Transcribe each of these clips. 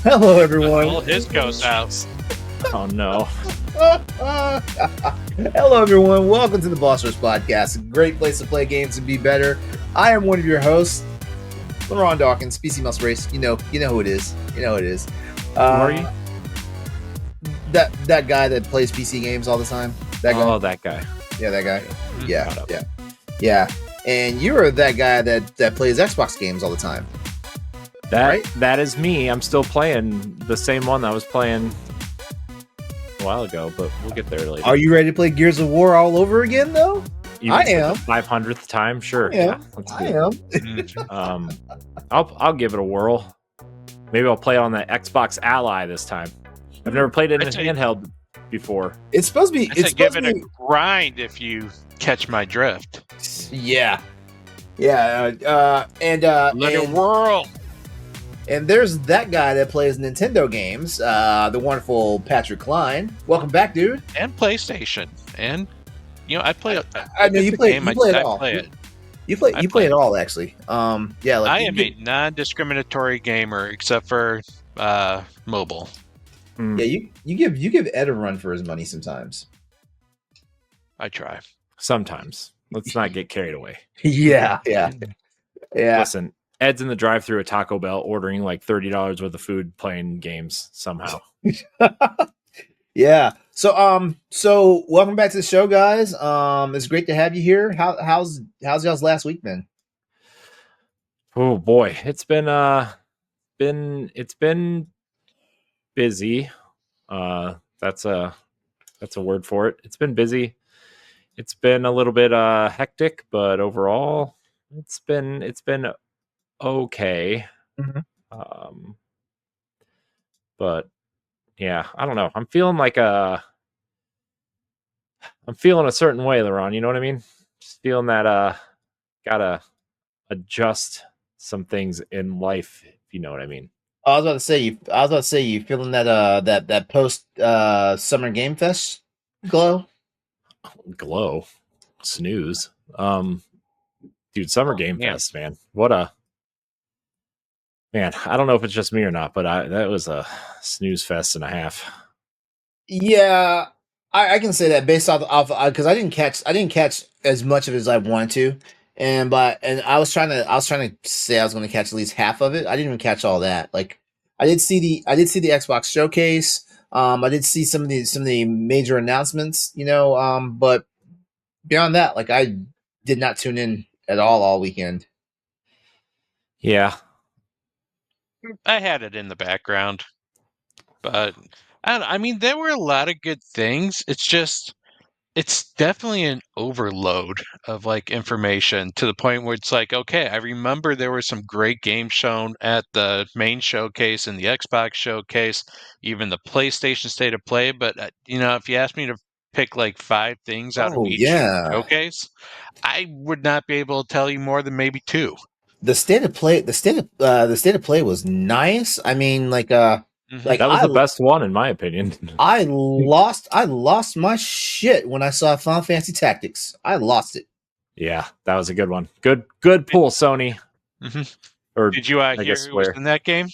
Hello, everyone. All his ghost house. Oh no. Hello, everyone. Welcome to the Boss Rush Podcast, a great place to play games and be better. I am one of your hosts, LeRon Dawkins, PC Must Race. You know who it is. You know who it is. Who are you? That guy that plays PC games all the time. That guy. Oh, that guy. Yeah, that guy. Caught up. Yeah. And you're that guy that plays Xbox games all the time. That is me. I'm still playing the same one that I was playing a while ago, but we'll get there later. Are you ready to play Gears of War all over again, though? I am. 500th time, sure. Let's do it. I'll give it a whirl. Maybe I'll play it on the Xbox Ally this time. I've never played it in a handheld before. It's supposed to be. It's give it a grind if you catch my drift. Yeah. Let it whirl. And there's that guy that plays Nintendo games, the wonderful Patrick Klein. Welcome back, dude. And PlayStation. And, I play it. I know you play it all. Play it. You play it all, actually. I am a non-discriminatory gamer, except for mobile. Yeah, you give Ed a run for his money sometimes. I try. Sometimes. Let's not get carried away. Yeah. Listen, Ed's in the drive-thru at Taco Bell ordering like $30 worth of food, playing games somehow. Yeah. So welcome back to the show, guys. It's great to have you here. How's y'all's last week been? Oh boy, it's been busy. That's a word for it. It's been busy. It's been a little bit hectic, but overall it's been okay. Mm-hmm. But yeah, I don't know. I'm feeling a certain way, LeRon. You know what I mean? Just feeling that gotta adjust some things in life, if you know what I mean. I was about to say you feeling that post Summer Game Fest glow? Snooze. Dude, Summer Game Fest, man. Man, I don't know if it's just me or not, but that was a snooze fest and a half. Yeah, I can say that based off because I didn't catch as much of it as I wanted to, and I was trying to say I was going to catch at least half of it. I didn't even catch all that. Like I did see the Xbox showcase. I did see some of the major announcements, but beyond that, like I did not tune in at all weekend. Yeah. I had it in the background, but I mean, there were a lot of good things. It's definitely an overload of like information to the point where it's like, okay, I remember there were some great games shown at the main showcase and the Xbox showcase, even the PlayStation State of Play. But if you asked me to pick like 5 things out of each showcase, I would not be able to tell you more than maybe 2. The state of play was nice. I mean, like that was the best one in my opinion. I lost my shit when I saw Final Fantasy Tactics. I lost it. Yeah, that was a good one. Good pull, Sony. Mm-hmm. Or did you hear who was in that game?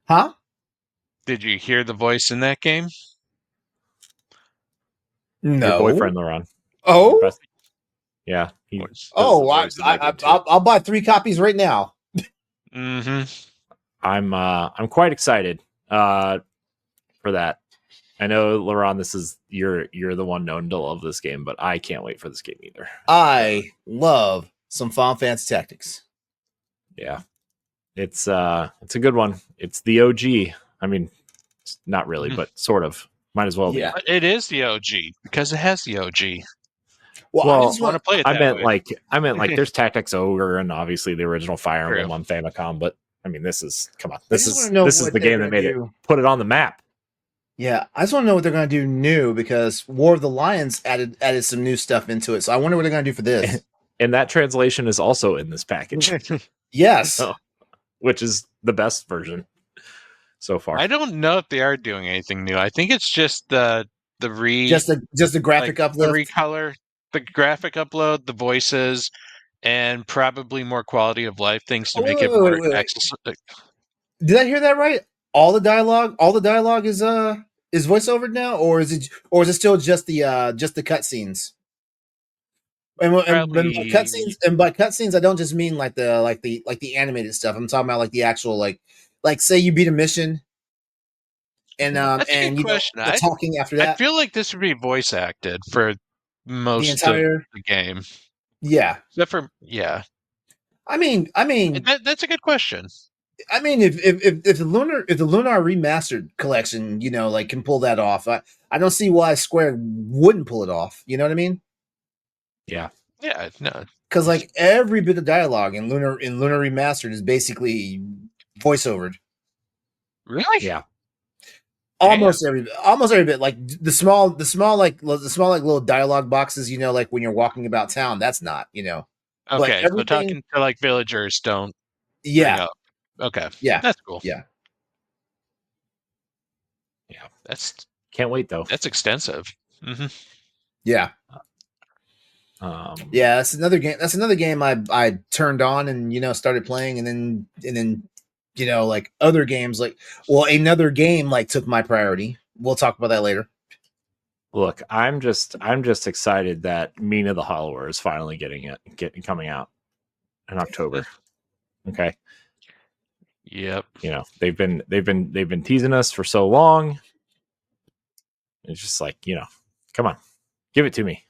Huh? Did you hear the voice in that game? No. Your boyfriend, LeRon. Oh. Yeah. I'll buy 3 copies right now. Mm-hmm. I'm quite excited for that. I know, LeRon, you're the one known to love this game, but I can't wait for this game either. I love some Final Fantasy Tactics. Yeah. It's a good one. It's the OG. I mean, not really, but sort of. Might as well be. Yeah. It is the OG because it has the OG. Well, I just want to play it. I meant like there's Tactics Ogre and obviously the original Fire Emblem on Famicom, but I mean this is the game that made it put it on the map. Yeah, I just want to know what they're going to do new because War of the Lions added some new stuff into it. So I wonder what they're going to do for this. And that translation is also in this package, Yes. so, which is the best version so far. I don't know if they are doing anything new. I think it's just the Just a graphic the uplift. recolor, the graphic upload, the voices, and probably more quality of life things to Oh, make it wait, more wait, wait. accessible. Did I hear that right? All the dialogue is voiceover now, or is it still just the cutscenes? And by Probably. cutscenes, I don't just mean like the animated stuff. I'm talking about like the actual like say you beat a mission That's a good and question. the talking after I that. feel like this would be voice acted for The most of entire the game, yeah. except for yeah. I mean, That's a good question. if the Lunar remastered collection, like can pull that off, I don't see why Square wouldn't pull it off. You know what I mean? Yeah. Yeah, no, Because like every bit of dialogue in Lunar remastered is basically voiceovered. really. Yeah. Damn. Almost every bit. Like the small like little dialogue boxes. Like when you're walking about town, that's not. But Okay, so everything. talking to like villagers don't bring Yeah, up. Okay, yeah, that's cool. yeah, Yeah. That's Can't wait though. that's extensive. Hmm. yeah. Yeah, that's another game. That's another game I turned on and started playing, and then like other games another game like took my priority. We'll talk about that later. Look, I'm just excited that Mina the Hollower is finally coming out in October. Okay. Yep. They've been teasing us for so long. It's just like, come on, give it to me.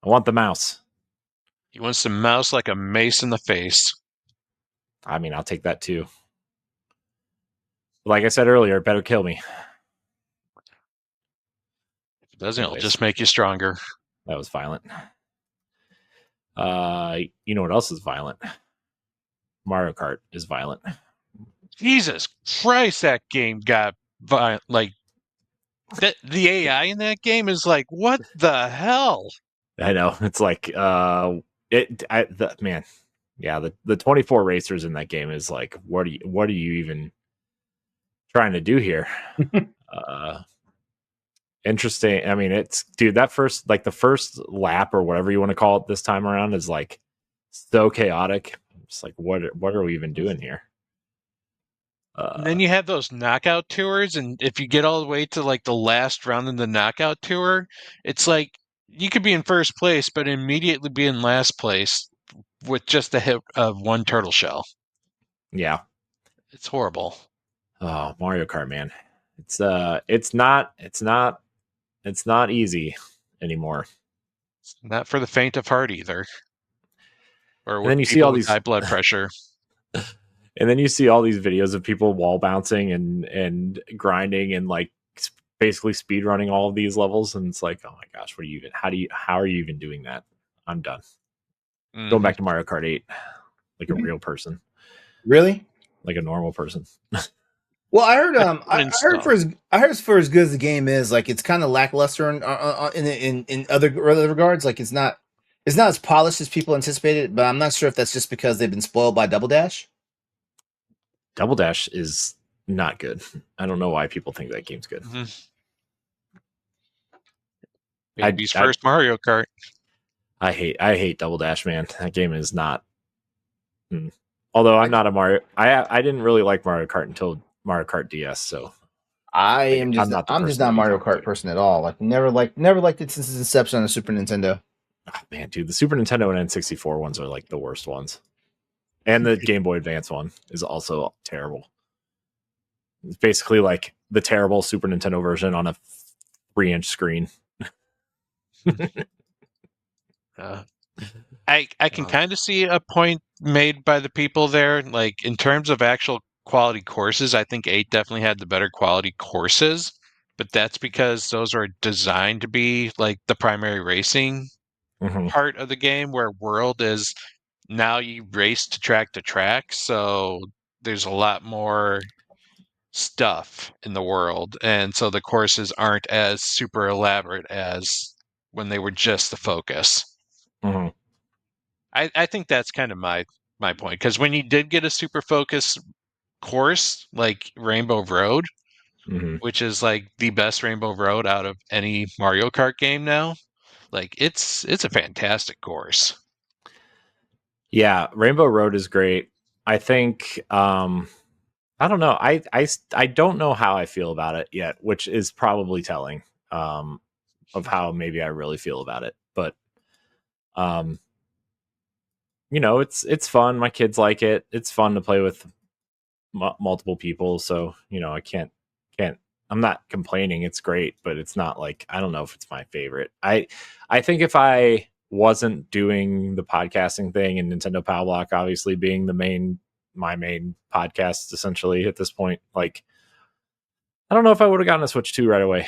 I want the mouse. He wants to mouse like a mace in the face. I mean, I'll take that too. Like I said earlier, it better kill me. If it doesn't, it'll Anyways, just make you stronger. that was violent. You know what else is violent? Mario Kart is violent. Jesus Christ, that game got violent. Like that, the AI in that game is like, what the hell? I know. It's like man. Yeah, the 24 racers in that game is like, what are you even trying to do here? Interesting. I mean, it's dude, that the first lap or whatever you want to call it this time around is like so chaotic. It's like, what are we even doing here? And then you have those knockout tours, and if you get all the way to like the last round in the knockout tour, it's like you could be in first place, but immediately be in last place with just a hit of one turtle shell. Yeah. It's horrible. Oh, Mario Kart, man. It's not easy anymore. It's not for the faint of heart either, or And with then you see people all with these high blood pressure. and then you see all these videos of people wall bouncing and grinding and like basically speed running all of these levels, and it's like, oh my gosh, how are you even doing that? I'm done. Going back to Mario Kart 8 like a real person. Really? Like a normal person. Well, I heard for as good as the game is, like it's kind of lackluster in other regards. Like it's not as polished as people anticipated. But I'm not sure if that's just because they've been spoiled by Double Dash. Double Dash is not good. I don't know why people think that game's good. Baby's first Mario Kart. I hate Double Dash, man. That game is not. Although I'm not a Mario, I didn't really like Mario Kart until Mario Kart DS. So I'm just not a Mario Kart person at all. Like never liked it since its inception on the Super Nintendo. Oh, man, dude, the Super Nintendo and N64 ones are like the worst ones, and the Game Boy Advance one is also terrible. It's basically like the terrible Super Nintendo version on a 3-inch screen. I can kind of see a point made by the people there. Like in terms of actual quality courses, I think 8 definitely had the better quality courses, but that's because those are designed to be like the primary racing part of the game, where World is now you race to track, so there's a lot more stuff in the world, and so the courses aren't as super elaborate as when they were just the focus. I think that's kind of my point, because when you did get a super focus course like Rainbow Road, Mm-hmm. which is like the best Rainbow Road out of any Mario Kart game now, like it's a fantastic course. Yeah, Rainbow Road is great. I think I don't know. I don't know how I feel about it yet, which is probably telling of how maybe I really feel about it. But um, it's fun. My kids like it. It's fun to play with multiple people. So I can't. I'm not complaining. It's great, but it's not like I don't know if it's my favorite. I think if I wasn't doing the podcasting thing and Nintendo Power Block obviously being my main podcast essentially at this point, like I don't know if I would have gotten a Switch 2 right away.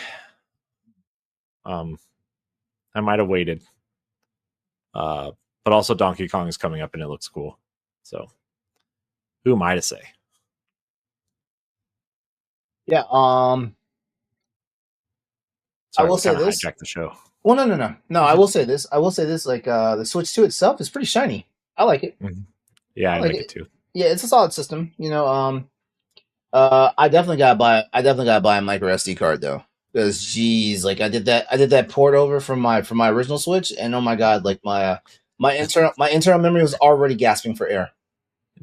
I might have waited. But also Donkey Kong is coming up and it looks cool. So who am I to say? Yeah. Sorry, I will we say kind of this. hijacked the show. Well, no. I will say this. Like, the Switch 2 itself is pretty shiny. I like it. Mm-hmm. Yeah, I like it too. Yeah, it's a solid system. I definitely gotta buy a micro SD card though, because geez, like I did that port over from my original Switch, and oh my god, like my internal memory was already gasping for air.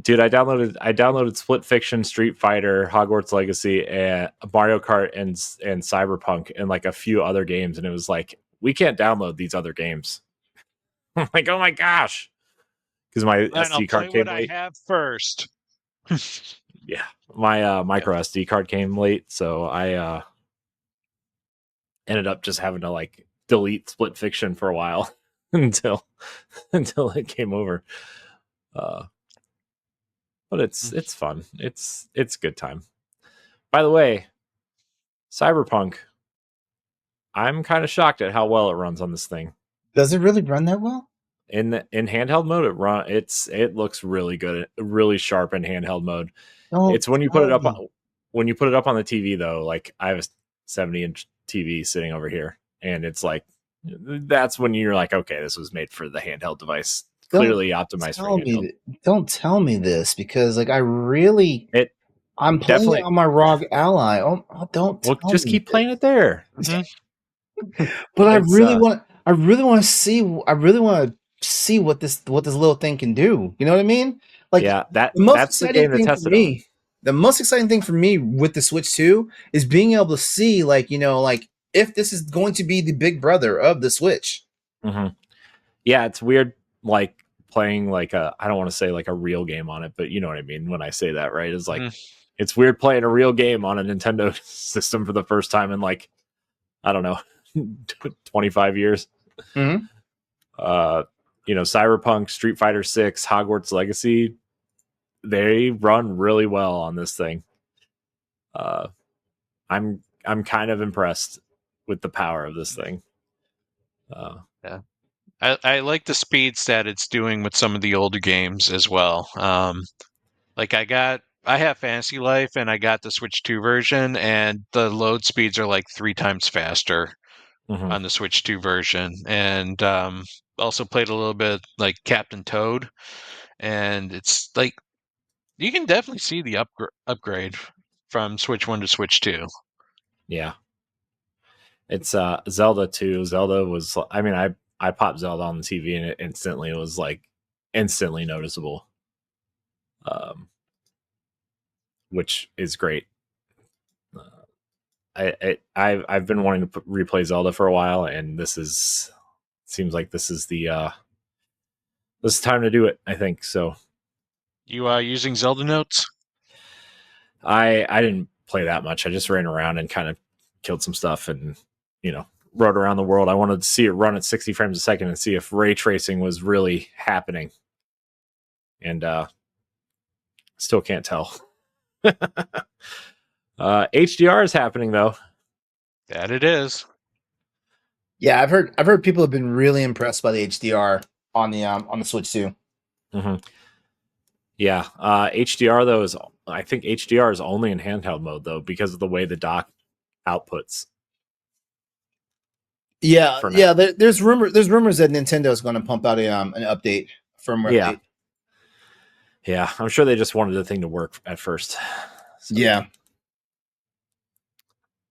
Dude, I downloaded Split Fiction, Street Fighter, Hogwarts Legacy, and Mario Kart, and Cyberpunk, and like a few other games, and it was like we can't download these other games. I'm like, oh my gosh, because my SD card came late. I have first. Yeah, my micro SD card came late, so I ended up just having to like delete Split Fiction for a while until it came over. But it's fun. It's good time. By the way, Cyberpunk, I'm kind of shocked at how well it runs on this thing. Does it really run that well? In handheld mode, it looks really good, really sharp in handheld mode. It's when you put it up on the TV though. Like I have a 70-inch TV sitting over here, and it's like that's when you're like, okay, this was made for the handheld device. Clearly optimized for handheld. Don't tell me this, because like I'm playing it on my ROG Ally. Don't tell just me keep this. playing it there. But I really want to see what this little thing can do. You know what I mean? Like, yeah, that's the game to test it on. The most exciting thing for me with the Switch 2 is being able to see, like, if this is going to be the big brother of the Switch. Mm-hmm. Yeah, it's weird, like playing like I don't want to say like a real game on it, but you know what I mean when I say that, right? It's like it's weird playing a real game on a Nintendo system for the first time in like I don't know 25 years. Mm-hmm. Cyberpunk, Street Fighter 6, Hogwarts Legacy, they run really well on this thing. I'm kind of impressed with the power of this thing. Yeah. I like the speeds that it's doing with some of the older games as well. Like I have Fantasy Life, and I got the Switch 2 version, and the load speeds are like 3 times faster on the Switch 2 version. And also played a little bit like Captain Toad, and it's like you can definitely see the upgrade from Switch 1 to Switch 2. Yeah. It's Zelda too. Zelda was, I mean, I popped Zelda on the TV and it was like instantly noticeable. Which is great. I've been wanting to replay Zelda for a while, and seems like this is time to do it, I think. So You using Zelda notes? I didn't play that much. I just ran around and kind of killed some stuff and rode around the world. I wanted to see it run at 60 frames a second and see if ray tracing was really happening. And still can't tell. HDR is happening though. That it is. Yeah, I've heard people have been really impressed by the HDR on the Switch 2. Mm-hmm. Yeah, HDR though I think HDR is only in handheld mode though because of the way the dock outputs. Yeah. There's rumors that Nintendo is going to pump out an update firmware Yeah. update. Yeah, I'm sure they just wanted the thing to work at first. So, Yeah.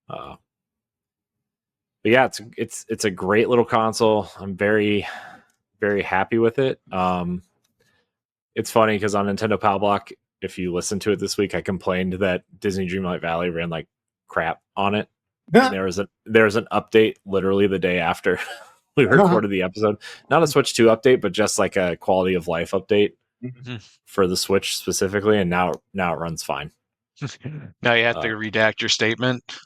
but yeah, it's a great little console. I'm very, very happy with it. It's funny because on Nintendo Power Block, if you listen to it this week, I complained that Disney Dreamlight Valley ran like crap on it. And there was an update literally the day after we recorded the episode. Not a Switch 2 update, but just like a quality of life update for the Switch specifically, and now it runs fine. Now you have to redact your statement.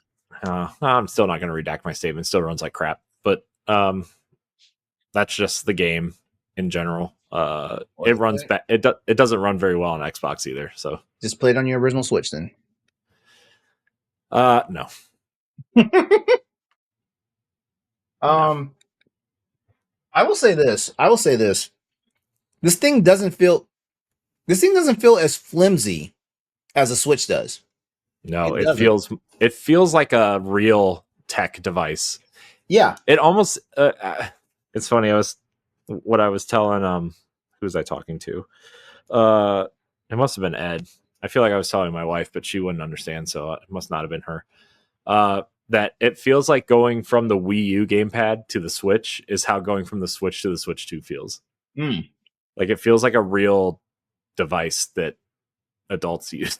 I'm still not going to redact my statement. It still runs like crap, but that's just the game in general. It runs bad. It doesn't run very well on Xbox either. So just play it on your original Switch then. No. I will say this. This thing doesn't feel as flimsy as a Switch does. No, it feels like a real tech device. Yeah. It almost it's funny. I was telling who was I talking to? It must have been Ed. I feel like I was telling my wife, but she wouldn't understand, so it must not have been her. That it feels like going from the Wii U gamepad to the Switch is how going from the Switch to the Switch 2 feels. Like it feels like a real device that adults use.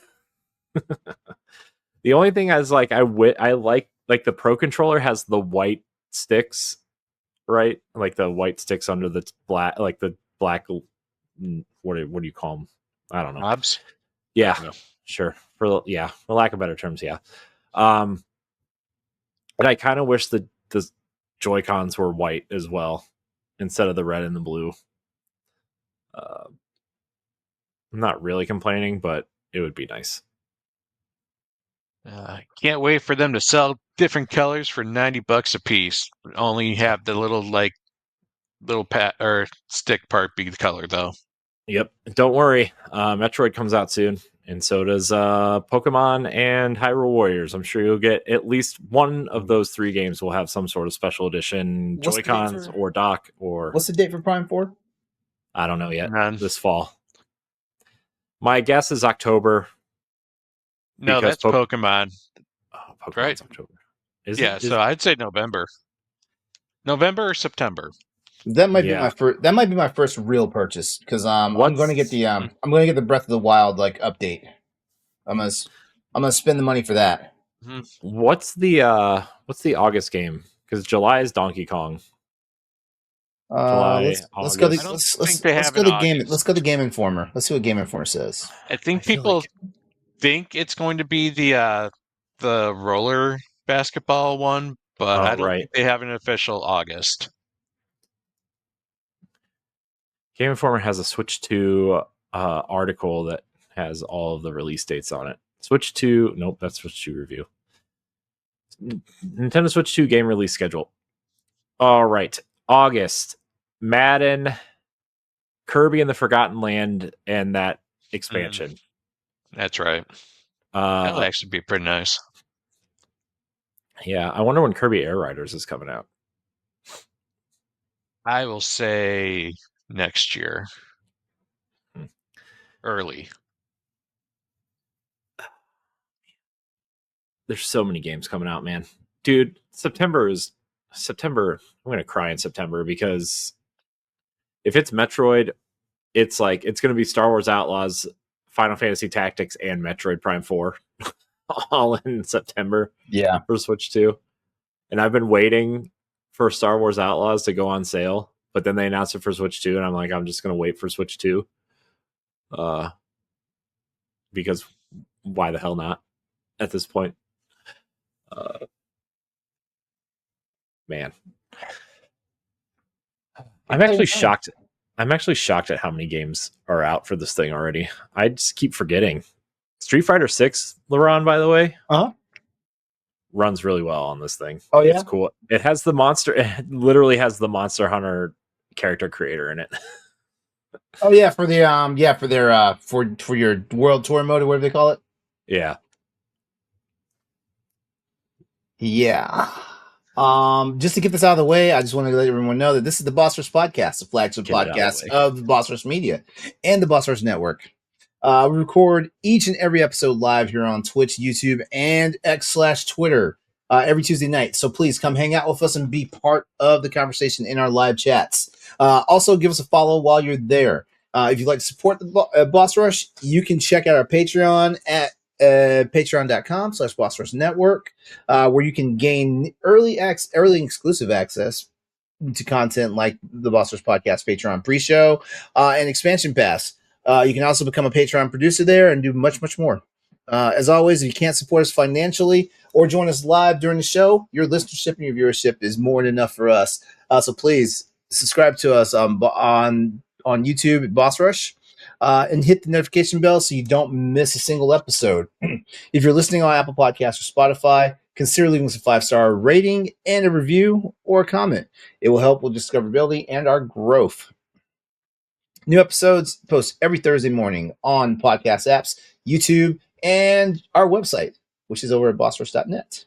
The only thing is like I like the Pro controller has the white sticks, right? Like the white sticks under the black, like the black. What do you call them? I don't know. Knobs? Yeah, sure. For lack of better terms, yeah. And I kind of wish the Joy-Cons were white as well instead of the red and the blue. I'm not really complaining, but it would be nice. Can't wait for them to sell different colors for $90 a piece. Only have the little pat or stick part be the color though. Yep. Don't worry. Metroid comes out soon, and so does Pokemon and Hyrule Warriors. I'm sure you'll get at least one of those 3 games will have some sort of special edition Joy-Cons or dock or. What's the date for Prime 4? I don't know yet. This fall. My guess is October. No, that's Pokemon. Oh, Pokemon's right? October. So I'd say November or September. That might be my first. That might be my first real purchase because I'm going to get the I'm going to get the Breath of the Wild like update. I'm gonna spend the money for that. What's the August game? Because July is Donkey Kong. Let's go to Game Informer. Let's see what Game Informer says. I think people think it's going to be the roller basketball one, but I don't think they have an official August. Game Informer has a Switch 2 article that has all of the release dates on it. Switch 2, nope, that's Switch 2 review. Nintendo Switch 2 game release schedule. All right, August, Madden, Kirby and the Forgotten Land, and that expansion. That's right. That'll actually be pretty nice. Yeah, I wonder when Kirby Air Riders is coming out. I will say next year. Early. There's so many games coming out, man. Dude, September. I'm going to cry in September because if it's Metroid, it's going to be Star Wars Outlaws, Final Fantasy Tactics, and Metroid Prime 4 all in September. Yeah. For Switch 2. And I've been waiting for Star Wars Outlaws to go on sale, but then they announced it for Switch 2, and I'm like, I'm just going to wait for Switch 2. Because why the hell not at this point? Man. I'm actually shocked. I'm actually shocked at how many games are out for this thing already. I just keep forgetting. Street Fighter 6, LeRon, by the way, runs really well on this thing. Oh yeah, it's cool. It has the monster. It literally has the Monster Hunter character creator in it. Oh yeah, for the for your world tour mode or whatever they call it. Yeah. Yeah. Just to get this out of the way, I just want to let everyone know that this is the Boss Rush Podcast, the flagship Get it out of the podcast way. of the Boss Rush Media and the Boss Rush Network. We record each and every episode live here on Twitch, YouTube, and X/Twitter every Tuesday night. So please come hang out with us and be part of the conversation in our live chats. Also, give us a follow while you're there. If you'd like to support the Boss Rush, you can check out our Patreon at patreon.com/Boss Rush Network, where you can gain early exclusive access to content like the Boss Rush Podcast Patreon pre-show and expansion pass. You can also become a Patreon producer there and do much, much more. As always, if you can't support us financially or join us live during the show, your listenership and your viewership is more than enough for us. So please subscribe to us on YouTube at Boss Rush and hit the notification bell so you don't miss a single episode. If you're listening on Apple Podcasts or Spotify, consider leaving us a 5-star rating and a review or a comment. It will help with discoverability and our growth. New episodes post every Thursday morning on podcast apps, YouTube, and our website, which is over at bossrush.net.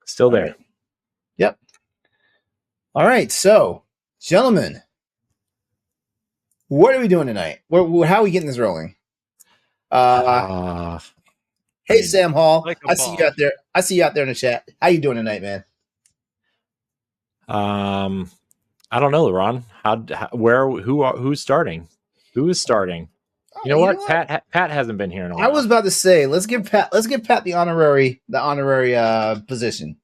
Still there. All right. Yep. All right. So, gentlemen, what are we doing tonight? How are we getting this rolling? Hey, Sam Hall. Like a I see you out there. I see you out there in the chat. How you doing tonight, man? I don't know, LeRon. Who's starting? Who is starting? You know what? Pat hasn't been here in a while. I was about to say, let's give Pat the honorary position.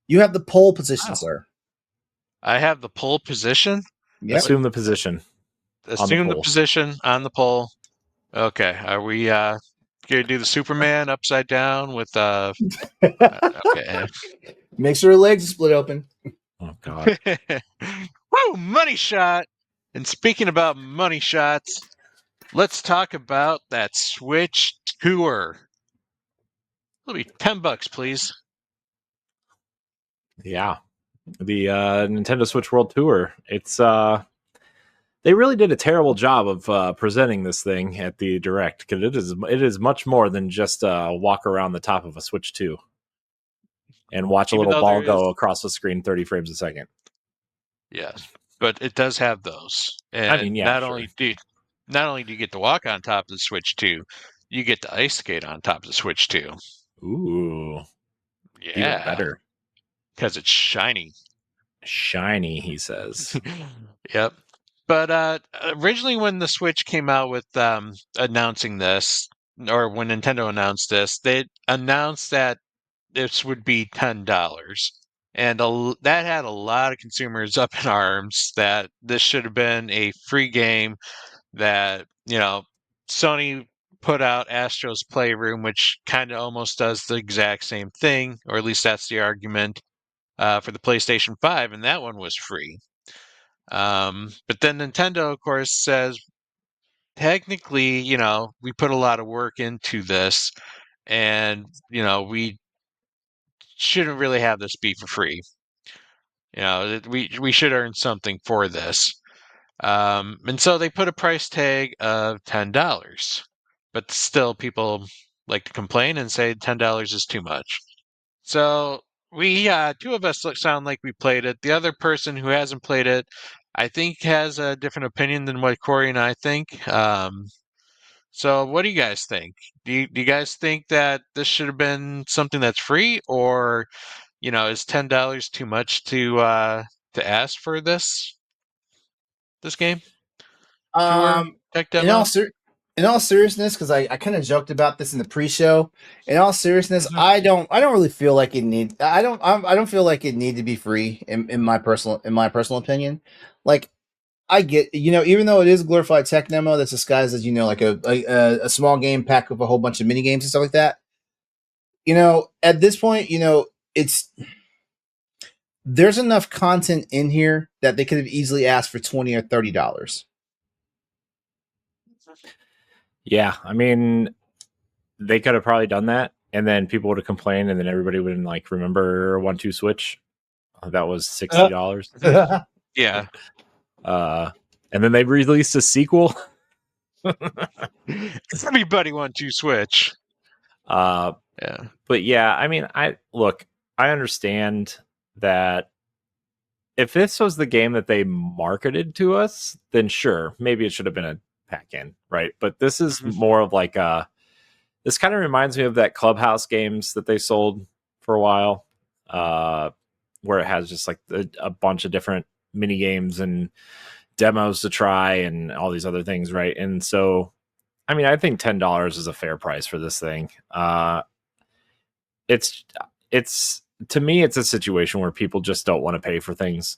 You have the pole position, sir. I have the pole position. Yep. Assume the position. Assume the position on the pole. Okay. Are we gonna do the Superman upside down with okay. Make sure her legs are split open. Oh God. Woo! Money shot. And speaking about money shots, let's talk about that Switch tour. It'll be $10, please. Yeah. The Nintendo Switch World Tour. It's they really did a terrible job of presenting this thing at the Direct, because it is much more than just walk around the top of a Switch 2 and watch a little ball go across the screen 30 frames a second. Yes, but it does have those. And I mean, yeah, not only do you get to walk on top of the Switch 2, you get to ice skate on top of the Switch 2. Ooh. Yeah. Even better. Because it's shiny. Shiny, he says. Yep. But originally when the Switch came out with announcing this, or when Nintendo announced this, they announced that this would be $10. And that had a lot of consumers up in arms that this should have been a free game, that, Sony put out Astro's Playroom, which kind of almost does the exact same thing, or at least that's the argument, for the PlayStation 5, and that one was free. But then Nintendo, of course, says, technically, we put a lot of work into this, and, we shouldn't really have this be for free. We should earn something for this. And so they put a price tag of $10. But still, people like to complain and say $10 is too much. So we, two of us sound like we played it. The other person who hasn't played it, I think, has a different opinion than what Corey and I think. So what do you guys think? Do you guys think that this should have been something that's free, or is $10 too much to ask for this game? Tech demo? In all seriousness, because I kind of joked about this in the pre-show. In all seriousness, I don't really feel like it need. I don't feel like it need to be free in my personal opinion. Like, I get, even though it is a glorified tech demo that's disguised as, like a small game packed with a whole bunch of mini games and stuff like that. At this point, there's enough content in here that they could have easily asked for $20 or $30. Yeah, I mean, they could have probably done that, and then people would have complained, and then everybody wouldn't remember 1-2 Switch. That was $60. Yeah. And then they released a sequel. Everybody 1-2 Switch. Yeah. But yeah, I mean, I understand that if this was the game that they marketed to us, then sure, maybe it should have been a pack-in, right? But this is more of like this kind of reminds me of that Clubhouse games that they sold for a while, where it has just like a bunch of different mini games and demos to try and all these other things, right? And so, I mean, I think $10 is a fair price for this thing. It's to me, it's a situation where people just don't want to pay for things,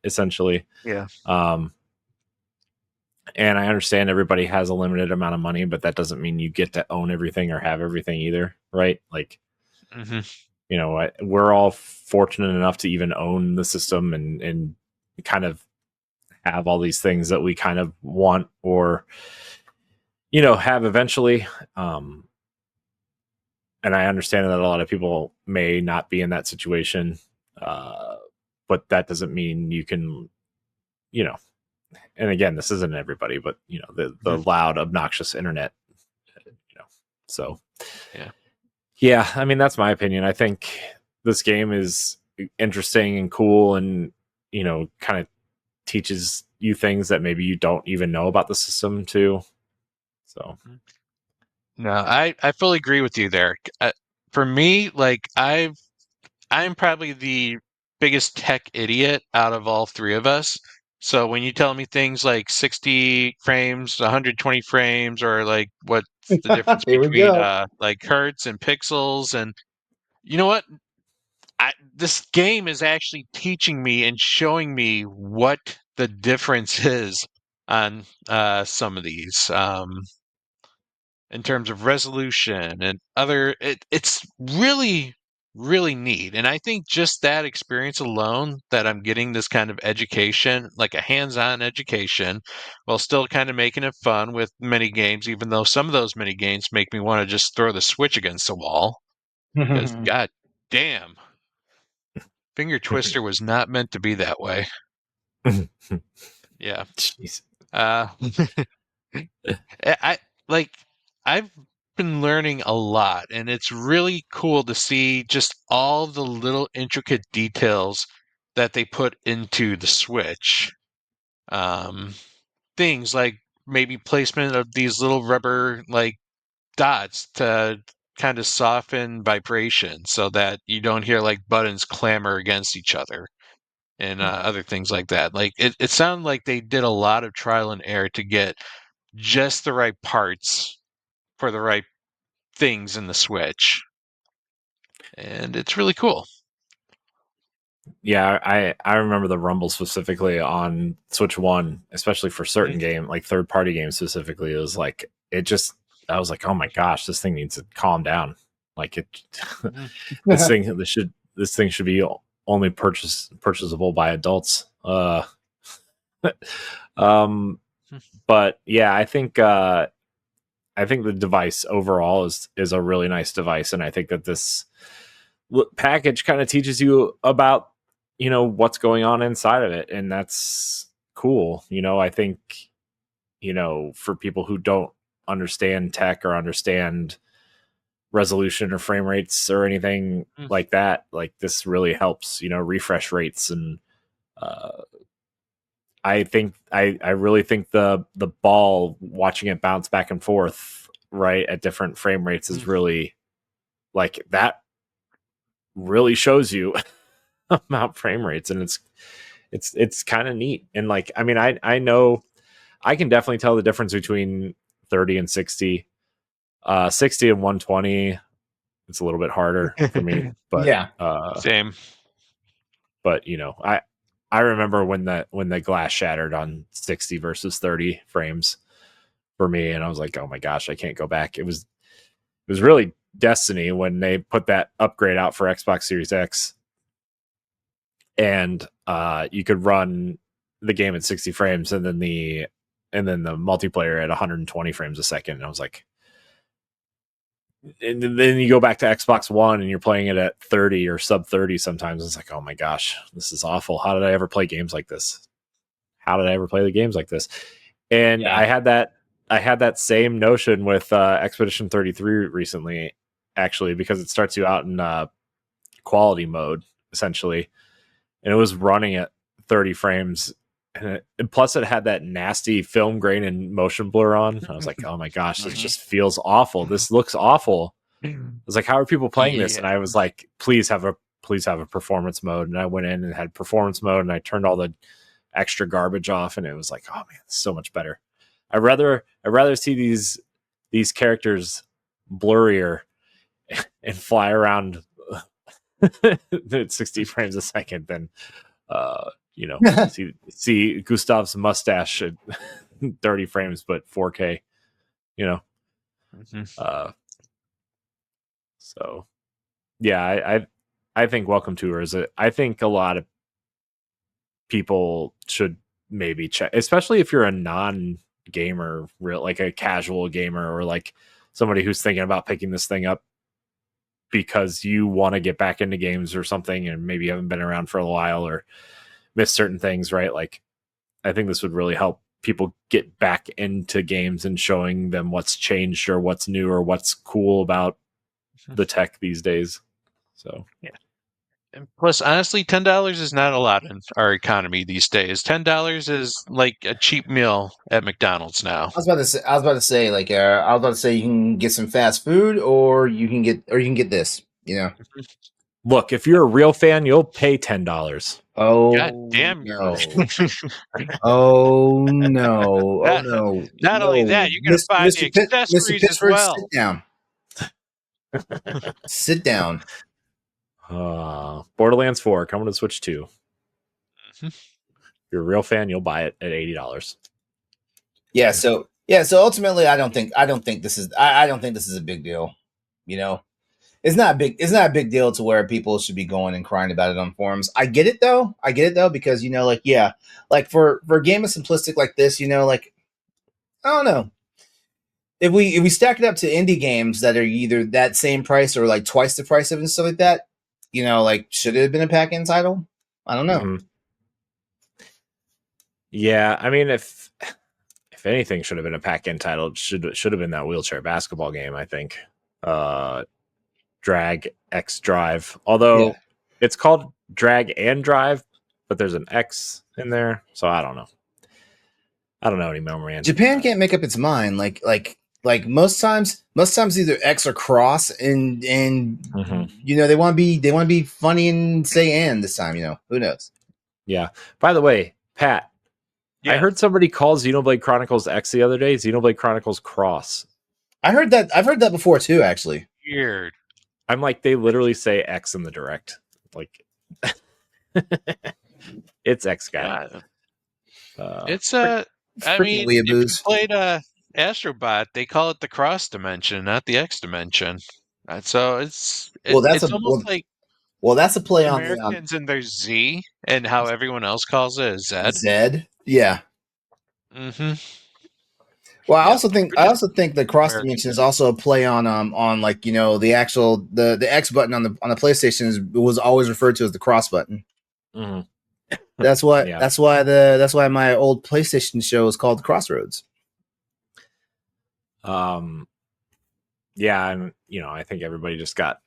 essentially. Yeah. And I understand everybody has a limited amount of money, but that doesn't mean you get to own everything or have everything either, right? Like, you know, we're all fortunate enough to even own the system and kind of have all these things that we kind of want or, you know, have eventually. And I understand that a lot of people may not be in that situation, but that doesn't mean you can, you know. And again, this isn't everybody, but you know, the loud, obnoxious internet, you know. So, yeah. I mean, that's my opinion. I think this game is interesting and cool, and you know, kind of teaches you things that maybe you don't even know about the system too. So. No, I fully agree with you there. For me, like I'm probably the biggest tech idiot out of all three of us. So when you tell me things like 60 frames, 120 frames, or like what's the difference Here we between go. like hertz and pixels, and you know what? This game is actually teaching me and showing me what the difference is on some of these. In terms of resolution and other it's really neat, and I think just that experience alone, that I'm getting this kind of education, like a hands-on education, while still kind of making it fun with mini games, even though some of those mini games make me want to just throw the Switch against the wall, because god damn, Finger Twister was not meant to be that way. Yeah. Jeez. I like I've been learning a lot, and it's really cool to see just all the little intricate details that they put into the Switch. Things like maybe placement of these little rubber like dots to kind of soften vibration so that you don't hear like buttons clamor against each other, and other things like that. Like it sounded like they did a lot of trial and error to get just the right parts for the right things in the Switch, and it's really cool. Yeah, I remember the rumble specifically on Switch 1, especially for certain game, like third party games specifically. It was like I was like, oh my gosh, this thing needs to calm down. Like it, this thing should be only purchasable by adults. But yeah, I think the device overall is a really nice device, and I think that this package kind of teaches you about, you know, what's going on inside of it, and that's cool. You know, I think, you know, for people who don't understand tech or understand resolution or frame rates or anything like that, like this really helps, you know, refresh rates. And I really think the ball, watching it bounce back and forth right at different frame rates, is really like that really shows you about frame rates, and it's kind of neat. And like, I mean, I know I can definitely tell the difference between 30 and 60. 60 and 120, it's a little bit harder for me, but Yeah. Same. But you know, I remember when the glass shattered on 60 versus 30 frames for me, and I was like, oh my gosh, I can't go back. It was really Destiny when they put that upgrade out for Xbox Series X, and you could run the game at 60 frames and then the multiplayer at 120 frames a second. And I was like, and then you go back to Xbox One and you're playing it at 30 or sub 30 sometimes. It's like, oh my gosh, this is awful. How did I ever play games like this? How did I ever play the games like this? And Yeah. I had that same notion with Expedition 33 recently, actually, because it starts you out in quality mode, essentially, and it was running at 30 frames. And plus, it had that nasty film grain and motion blur on. I was like, "Oh my gosh, this just feels awful. This looks awful." I was like, "How are people playing this?" And I was like, "Please have a performance mode." And I went in and had performance mode, and I turned all the extra garbage off, and it was like, "Oh man, it's so much better." I'd rather see these characters blurrier and fly around at 60 frames a second than see Gustav's mustache at 30 frames but 4K, so yeah, I think Welcome to Her I think a lot of people should maybe check, especially if you're a non-gamer, like a casual gamer, or like somebody who's thinking about picking this thing up because you want to get back into games or something, and maybe you haven't been around for a while or missed certain things, right? Like, I think this would really help people get back into games and showing them what's changed or what's new or what's cool about the tech these days. So yeah. And plus, honestly, $10 is not a lot in our economy these days. $10 is like a cheap meal at McDonald's now. I was about to say, you can get some fast food, or you can get this. Look, if you're a real fan, you'll pay $10. Oh, God damn no! you! Oh no! Oh no! Not only that, you're going to buy the Mr. accessories as Pittsburgh, well. sit down. Sit down. Borderlands 4 coming to Switch 2. If you're a real fan, you'll buy it at $80. Yeah. So ultimately, I don't think this is a big deal. It's not a big deal to where people should be going and crying about it on forums. I get it though, because like for a game as simplistic like this, like, I don't know. If we stack it up to indie games that are either that same price or like twice the price of it and stuff like that, like, should it have been a pack-in title? I don't know. Mm-hmm. Yeah, I mean, if anything should have been a pack-in title, it should have been that wheelchair basketball game, I think. Drag X Drive. Although it's called Drag and Drive, but there's an X in there, so I don't know. I don't know anymore, man. Japan can't make up its mind. Like most times either X or cross, and they want to be funny and say and this time, who knows. Yeah. By the way, Pat, I heard somebody call Xenoblade Chronicles X the other day Xenoblade Chronicles Cross. I've heard that before too, actually. Weird. I'm like, they literally say X in the direct. Like, it's X guy. It's I mean, if you played Astrobot, they call it the cross dimension, not the X dimension. So it's almost like, that's a play on Americans and their Z, and how everyone else calls it is Z. Zed, yeah. Mm-hmm. Well, I also think the cross dimension is also a play on like, the actual the X button on the PlayStation was always referred to as the cross button. Mm-hmm. That's why my old PlayStation show is called Crossroads. Yeah, and I think everybody just got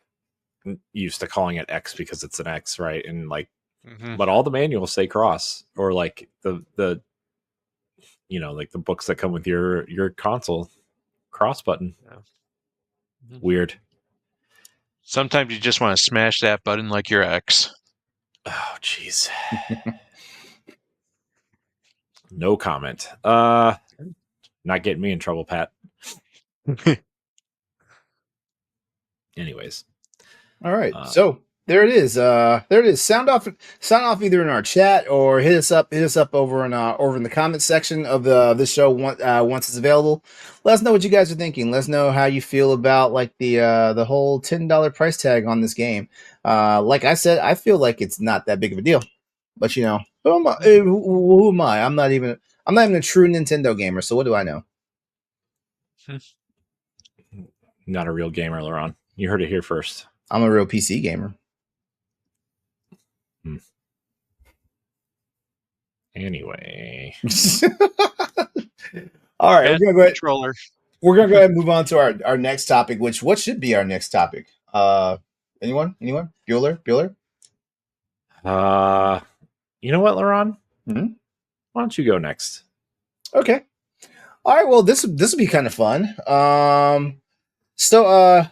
used to calling it X because it's an X, right? And like, but all the manuals say cross, or like the like the books that come with your console, cross button. Yeah. Weird. Sometimes you just want to smash that button like your X. Oh, jeez. No comment. Not getting me in trouble, Pat. Anyways. All right. So there it is. Sound off either in our chat or hit us up over in the comment section of this show once it's available. Let us know what you guys are thinking. Let us know how you feel about like the whole $10 price tag on this game. Like I said, I feel like it's not that big of a deal. But who am I? I'm not even a true Nintendo gamer, so what do I know? Not a real gamer, LeRon. You heard it here first. I'm a real PC gamer. Anyway. All right. We're gonna go ahead and move on to our next topic, what should be our next topic? Anyone? Bueller? You know what, LeRon? Mhm. Why don't you go next? Okay. All right. Well, this will be kind of fun. So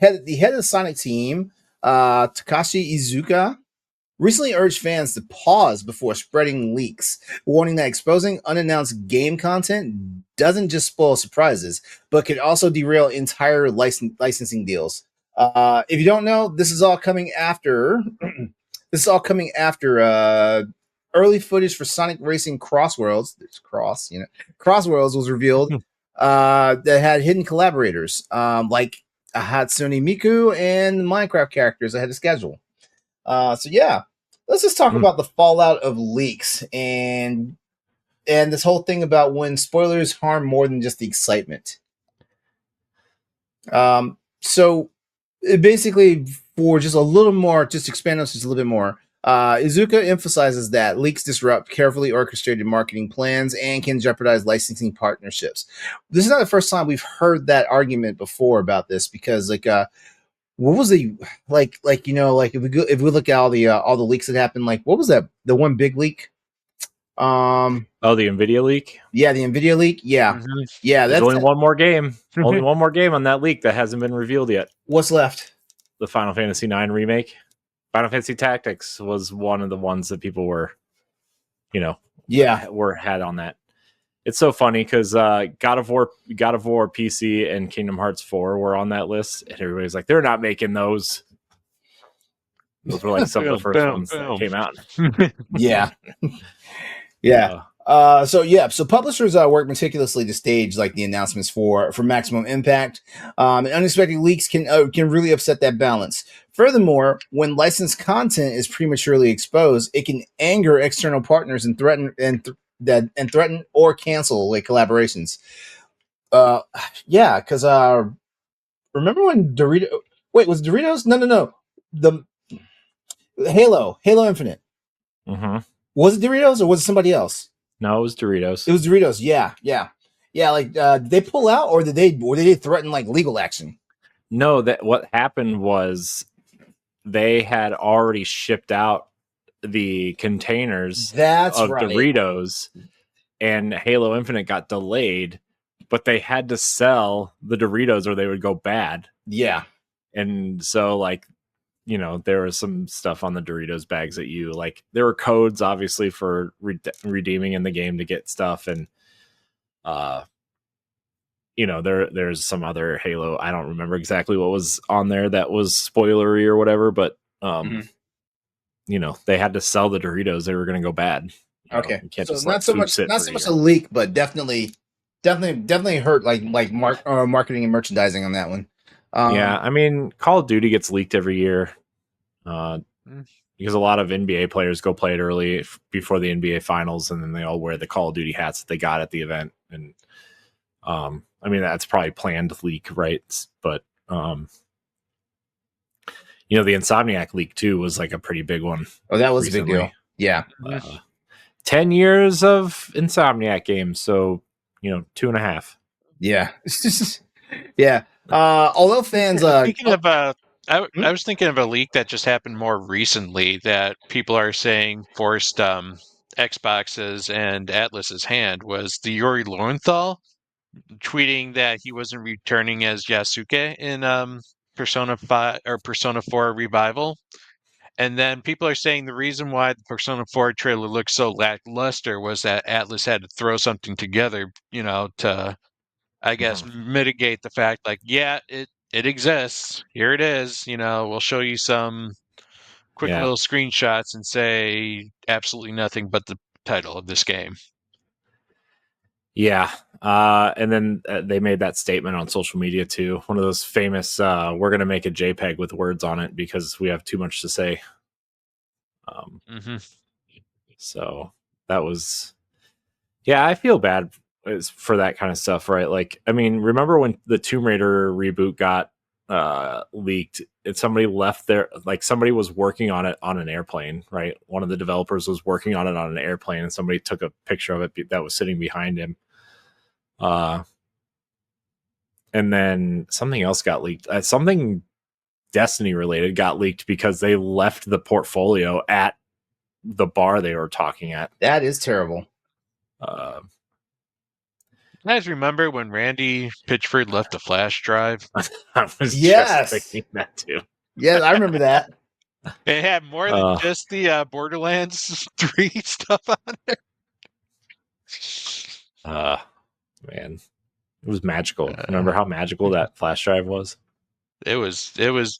the head of the Sonic team, Takashi Iizuka, recently urged fans to pause before spreading leaks, warning that exposing unannounced game content doesn't just spoil surprises, but could also derail entire licensing deals. If you don't know, this is all coming after. This is all coming after early footage for Sonic Racing Crossworlds. It's Cross, Crossworlds was revealed that had hidden collaborators like Hatsune Miku and Minecraft characters ahead of schedule. So yeah, let's just talk about the fallout of leaks and this whole thing about when spoilers harm more than just the excitement. So basically, for just a little more, just expand on this just a little bit more. Izuka emphasizes that leaks disrupt carefully orchestrated marketing plans and can jeopardize licensing partnerships. This is not the first time we've heard that argument before about this, because what was the like if we look at all the leaks that happened, like what was that, the one big leak, The Nvidia leak. Yeah, the Nvidia leak. Yeah. Mm-hmm. Yeah, There's that's only one more game. Only one more game on that leak that hasn't been revealed yet. What's left? The Final Fantasy IX remake. Final Fantasy Tactics was one of the ones that people were, had on that. It's so funny because God of War PC and Kingdom Hearts 4 were on that list, and everybody's like, they're not making those. Those were like some of the first ones that came out. Yeah. Yeah. So publishers work meticulously to stage like the announcements for maximum impact. And unexpected leaks can really upset that balance. Furthermore, when licensed content is prematurely exposed, it can anger external partners and threaten or cancel like collaborations. Yeah, because remember when Dorito? Wait, was Doritos? No. The Halo Infinite. Mm-hmm. Was it Doritos or was it somebody else? No, it was Doritos. It was Doritos. Yeah. Like, did they pull out, or did they threaten like legal action? No, that what happened was they had already shipped out the containers of Doritos, and Halo Infinite got delayed, but they had to sell the Doritos or they would go bad. Yeah, and so like, there was some stuff on the Doritos bags that there were codes obviously for redeeming in the game to get stuff, and there's some other Halo. I don't remember exactly what was on there that was spoilery or whatever, but they had to sell the Doritos. They were going to go bad. Okay, so not so much a leak, but definitely hurt like marketing and merchandising on that one. Yeah, I mean, Call of Duty gets leaked every year because a lot of NBA players go play it early before the NBA finals, and then they all wear the Call of Duty hats that they got at the event. And I mean, that's probably planned leak, right? But the Insomniac leak too was like a pretty big one. Oh, that was recently. A big deal. Yeah. 10 years of Insomniac games, so 2.5. Yeah. Yeah. Although fans thinking about I was thinking of a leak that just happened more recently that people are saying forced Xbox's and Atlas's hand, was the Yuri Lowenthal tweeting that he wasn't returning as Yasuke in Persona 5 or Persona 4 Revival. And then people are saying the reason why the Persona 4 trailer looked so lackluster was that Atlas had to throw something together, to, I guess, mitigate the fact, like, yeah, it exists. Here it is. We'll show you some quick little screenshots and say absolutely nothing but the title of this game. Yeah. And then they made that statement on social media too. One of those famous, we're going to make a JPEG with words on it because we have too much to say. So that was, I feel bad for that kind of stuff, right? Like, I mean, remember when the Tomb Raider reboot got leaked and somebody left there, like somebody was working on it on an airplane, right? One of the developers was working on it on an airplane and somebody took a picture of it that was sitting behind him. And then something else got leaked. Something Destiny related got leaked because they left the portfolio at the bar they were talking at. That is terrible. Uh, You guys remember when Randy Pitchford left a flash drive? I was Yes. just thinking that too. Yeah, I remember that. It had more than just the Borderlands 3 stuff on it. Man, it was magical. Remember how magical that flash drive was? It was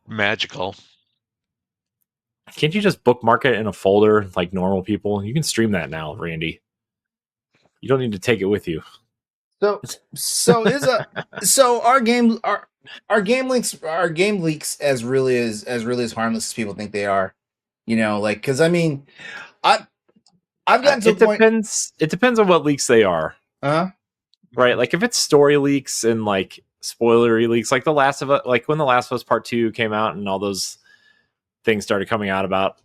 magical. Can't you just bookmark it in a folder like normal people? You can stream that now, Randy. You don't need to take it with you. So our game leaks as really as harmless as people think they are. You know, like because I mean, I've gotten to a point. It depends on what leaks they are. Right, like if it's story leaks and like spoilery leaks, like The Last of Us, like when The Last of Us Part 2 came out and all those things started coming out about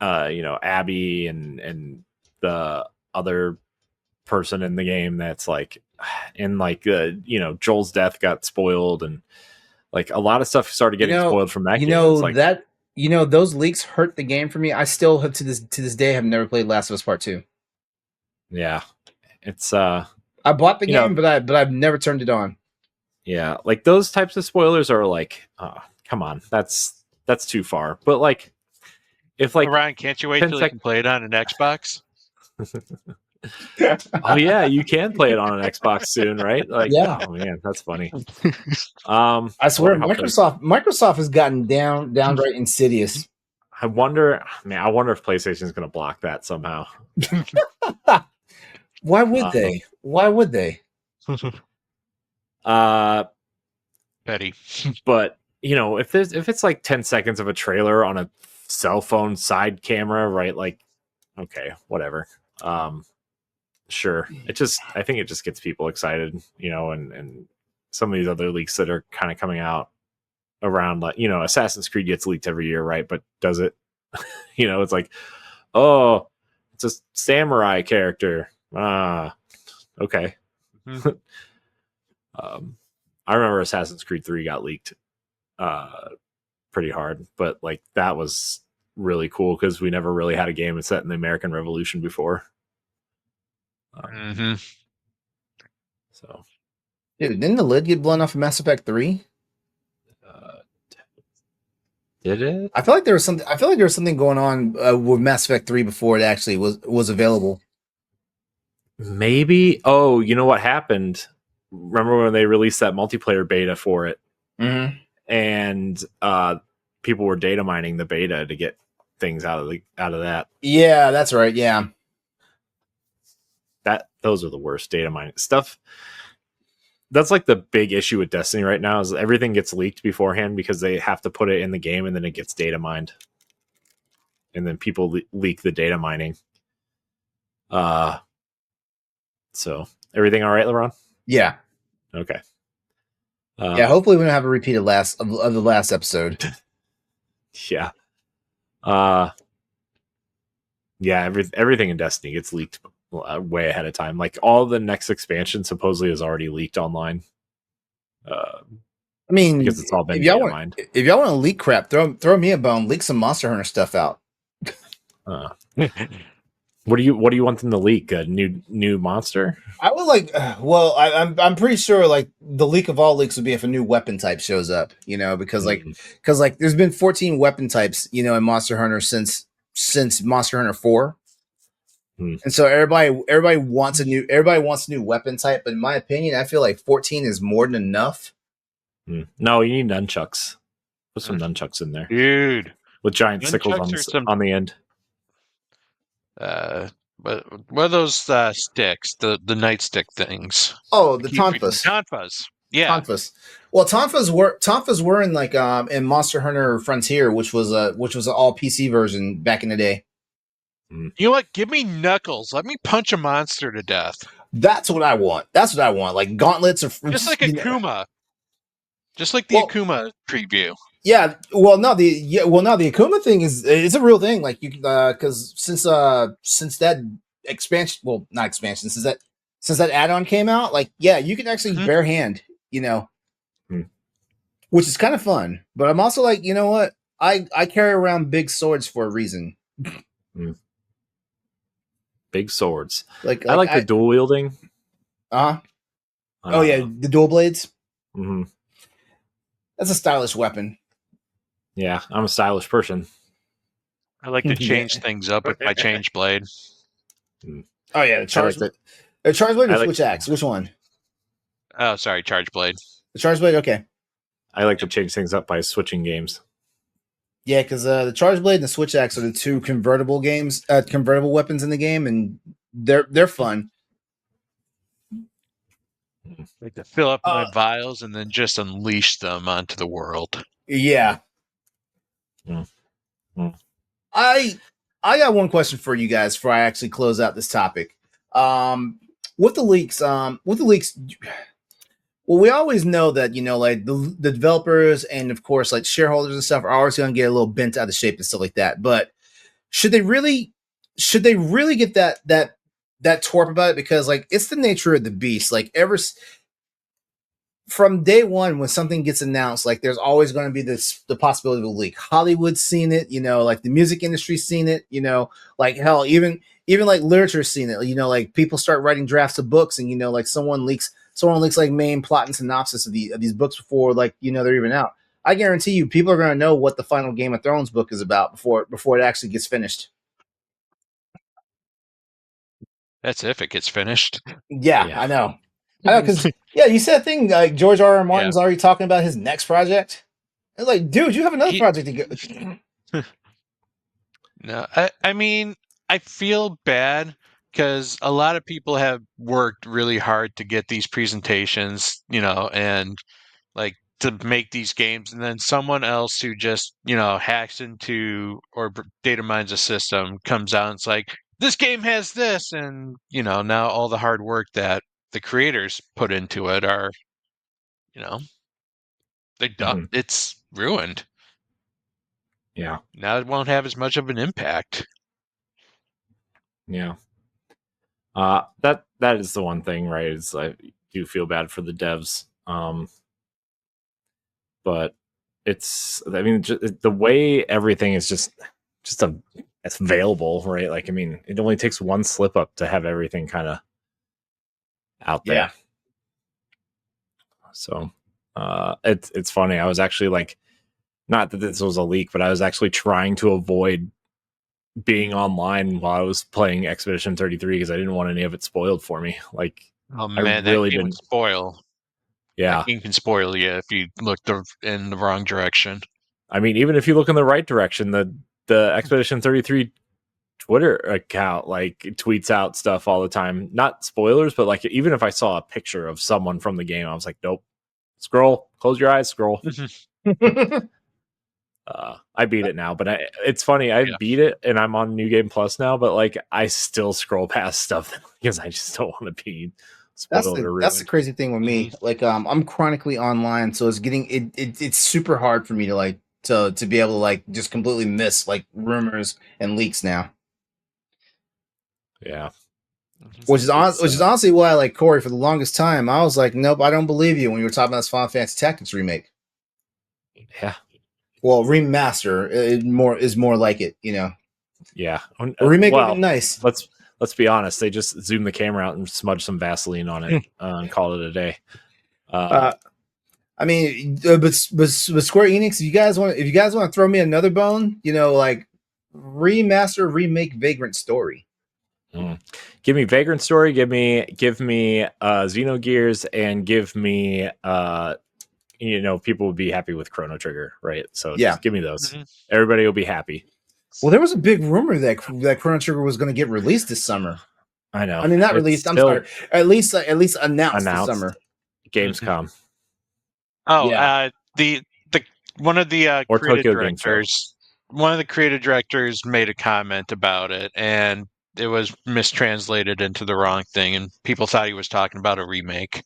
Abby and the other person in the game that's like Joel's death got spoiled, and like a lot of stuff started getting spoiled from that game. Those leaks hurt the game for me. I still have to this day have never played Last of Us Part 2. Yeah, it's I bought the game, but I've never turned it on. Yeah, like those types of spoilers are like, come on, that's too far. But like, if like Ryan, can't you wait till you can play it on an Xbox? Oh yeah, you can play it on an Xbox soon, right? Like, yeah. Oh man, that's funny. I swear, Microsoft has gotten downright insidious. I wonder if PlayStation is going to block that somehow. Why would they? Why would they? Petty. But if it's like 10 seconds of a trailer on a cell phone side camera, right? Like, okay, whatever. Sure. I think it just gets people excited, and some of these other leaks that are kind of coming out around, like, Assassin's Creed gets leaked every year, right? But does it? It's like, oh, it's a samurai character. Okay. Mm-hmm. I remember Assassin's Creed 3 got leaked pretty hard, but like that was really cool because we never really had a game set in the American Revolution before. So, dude, didn't the lid get blown off of Mass Effect 3? Did it? I feel like there was something going on with Mass Effect 3 before it actually was available. Maybe. Oh, you know what happened? Remember when they released that multiplayer beta for it? Mm-hmm. And people were data mining the beta to get things out of that. Yeah, that's right. Yeah. Those are the worst data mining stuff. That's like the big issue with Destiny right now is everything gets leaked beforehand because they have to put it in the game and then it gets data mined. And then people leak the data mining. So everything all right, LeRon? Yeah. Okay. Yeah, hopefully we don't have a repeat of the last episode. Yeah. Yeah, everything in Destiny gets leaked way ahead of time. Like all the next expansion supposedly is already leaked online. I mean, because it's all been data mined. If y'all want to leak crap, throw me a bone. Leak some Monster Hunter stuff out. What do you want them to leak? A new monster? I would like. Well, I'm pretty sure like the leak of all leaks would be if a new weapon type shows up. Because there's been 14 weapon types in Monster Hunter since Monster Hunter 4. And so everybody wants a new weapon type, but in my opinion, I feel like 14 is more than enough. No, you need nunchucks. Put some nunchucks in there, dude, with giant sickles on the end. But what are those sticks? The nightstick things? Oh, the tonfas. Tonfas. Yeah. Tonfas. Well, tonfas were in like in Monster Hunter Frontier, which was an all PC version back in the day. You know what? Give me Knuckles. Let me punch a monster to death. That's what I want. Like gauntlets or just like Akuma. Just like the Akuma preview. Yeah. Well, no, the Akuma thing it's a real thing. Like you because since that expansion, well, not expansion, since that add-on came out, like you can actually bare hand, which is kind of fun. But I'm also like, you know what? I carry around big swords for a reason. Big swords. Like I like the dual wielding. Oh yeah, the dual blades. Mm-hmm. That's a stylish weapon. Yeah, I'm a stylish person. I like to change things up with my change blade. Oh yeah, the charge blade or switch axe. Which one? Oh, sorry, charge blade. The charge blade. Okay. I like to change things up by switching games. Yeah, because the charge blade and the switch axe are the two convertible weapons in the game, and they're fun. Like to fill up my vials and then just unleash them onto the world. Yeah. I got one question for you guys before I actually close out this topic. With the leaks, well, we always know that, you know, like the developers and of course like shareholders and stuff are always going to get a little bent out of shape and stuff like that. But should they really get that torp about it? Because like it's the nature of the beast. Like from day one, when something gets announced, like there's always going to be the possibility of a leak. Hollywood's seen it, you know, like the music industry's seen it, you know, like hell, even like literature's seen it. You know, like people start writing drafts of books, and you know, like someone leaks like main plot and synopsis of these books before, like, you know, they're even out. I guarantee you, people are going to know what the final Game of Thrones book is about before it actually gets finished. That's if it gets finished. Yeah. I know, because you said a thing like George R.R. Martin's already talking about his next project. It's like, dude, you have another project to go. No, I mean, I feel bad because a lot of people have worked really hard to get these presentations, you know, and like to make these games, and then someone else who just, you know, hacks into or data mines a system comes out and it's like, this game has this, and you know, now all the hard work that the creators put into it are, you know, it's ruined. Yeah. Now it won't have as much of an impact. Yeah. That is the one thing, right? Is I do feel bad for the devs. But it's, I mean, the way everything is just it's available, right? Like, I mean, it only takes one slip up to have everything kind of out there. Yeah. So, it's funny. I was actually like, not that this was a leak, but I was actually trying to avoid being online while I was playing Expedition 33 because I didn't want any of it spoiled for me. Like, oh man, I really that game would spoil. Yeah, that game can spoil you if you look in the wrong direction. I mean, even if you look in the right direction, the Expedition 33 Twitter account like tweets out stuff all the time. Not spoilers, but like even if I saw a picture of someone from the game, I was like, nope. Scroll, close your eyes, scroll. I beat it now, but it's funny. I beat it and I'm on New Game Plus now, but like I still scroll past stuff because I just don't want to be spoiled or ruined. That's the crazy thing with me. Like I'm chronically online, so it's getting it's super hard for me to like to be able to like just completely miss like rumors and leaks now. Yeah. Which is honestly why, like, Corey, for the longest time, I was like, nope, I don't believe you when you were talking about this Final Fantasy Tactics remake. Yeah. Well, remaster is more like it, you know. Yeah. A remake would be nice. Let's be honest. They just zoom the camera out and smudge some Vaseline on it and call it a day. I mean, but Square Enix, if you guys want to throw me another bone, you know, like remaster, remake Vagrant Story. Give me Vagrant Story. Give me Xenogears, and give me you know, people would be happy with Chrono Trigger, right? So just give me those. Everybody will be happy. Well, there was a big rumor that Chrono Trigger was going to get released this summer. I know. I mean, not released. I'm sorry. At least announced this summer. Gamescom. Oh, yeah. The one of the creative directors. One of the creative directors made a comment about it, and it was mistranslated into the wrong thing, and people thought he was talking about a remake.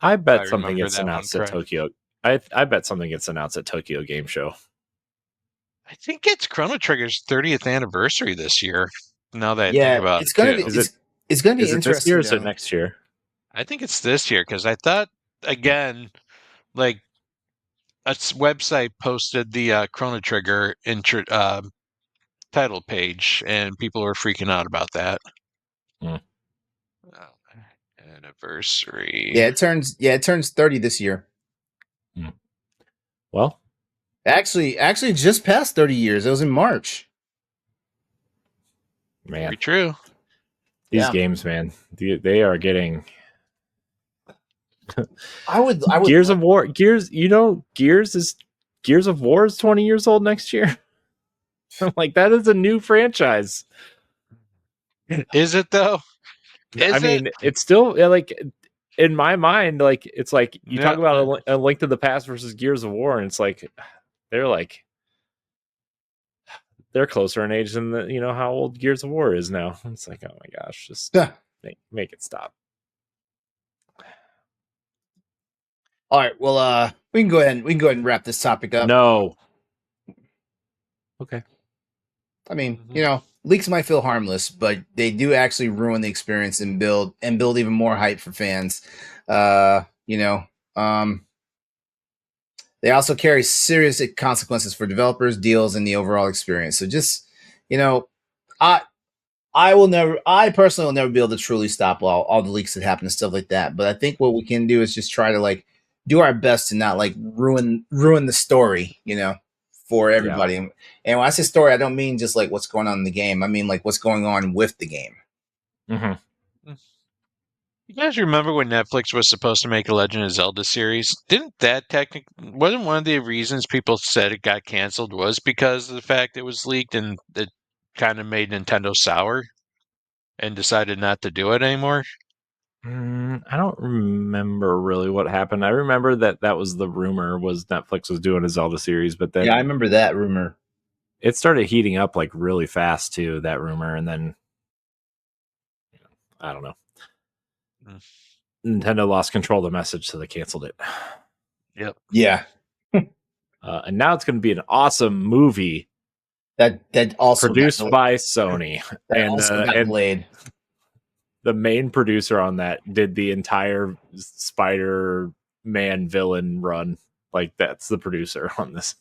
I bet something gets announced at Tokyo. I bet something gets announced at Tokyo Game Show. I think it's Chrono Trigger's 30th anniversary this year. Now that I think about it's gonna be, it's going to be interesting. This year or is it next year? I think it's this year because I thought, again, like a website posted the Chrono Trigger title page, and people were freaking out about that. Hmm. Anniversary. Yeah, it turns 30 this year. Well, Actually, just past 30 years. It was in March. man, Very true. these Yeah. games, man, they are getting I would Gears of War. Gears of War is 20 years old next year. I'm like, that is a new franchise. Is it though? I mean, it's still like in my mind, like it's like you talk about a Link to the Past versus Gears of War, and it's like they're closer in age than how old Gears of War is now. It's like, oh my gosh, just make it stop. All right, well, we can go ahead and wrap this topic up. No. Okay. I mean, leaks might feel harmless, but they do actually ruin the experience and build even more hype for fans. They also carry serious consequences for developers, deals, and the overall experience. So just, I personally will never be able to truly stop all the leaks that happen and stuff like that. But I think what we can do is just try to do our best to not ruin the story, for everybody. Yeah. And when I say story, I don't mean just what's going on in the game. I mean what's going on with the game. Mm-hmm. You guys remember when Netflix was supposed to make a Legend of Zelda series? Didn't that wasn't one of the reasons people said it got canceled was because of the fact it was leaked and it kind of made Nintendo sour and decided not to do it anymore? I don't remember really what happened. I remember that was the rumor was Netflix was doing a Zelda series, but then I remember that rumor. It started heating up really fast too, that rumor, and then I don't know. Nintendo lost control of the message, so they canceled it. Yep. Yeah. And now it's going to be an awesome movie that also produced by Sony, and delayed. The main producer on that did the entire Spider-Man villain run. That's the producer on this.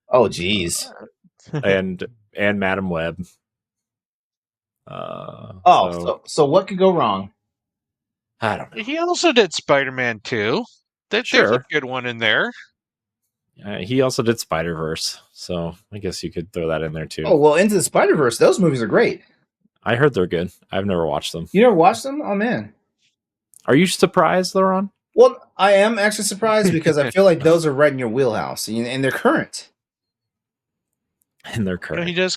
Oh, geez. and Madam Web. So what could go wrong? I don't know. He also did Spider-Man 2. There's a good one in there. He also did Spider-Verse, so I guess you could throw that in there too. Oh, well, Into the Spider-Verse, those movies are great. I heard they're good. I've never watched them. You never watched them? Oh, man. Are you surprised, LeRon? Well, I am actually surprised because I feel like those are right in your wheelhouse, and they're current. And they're current. He does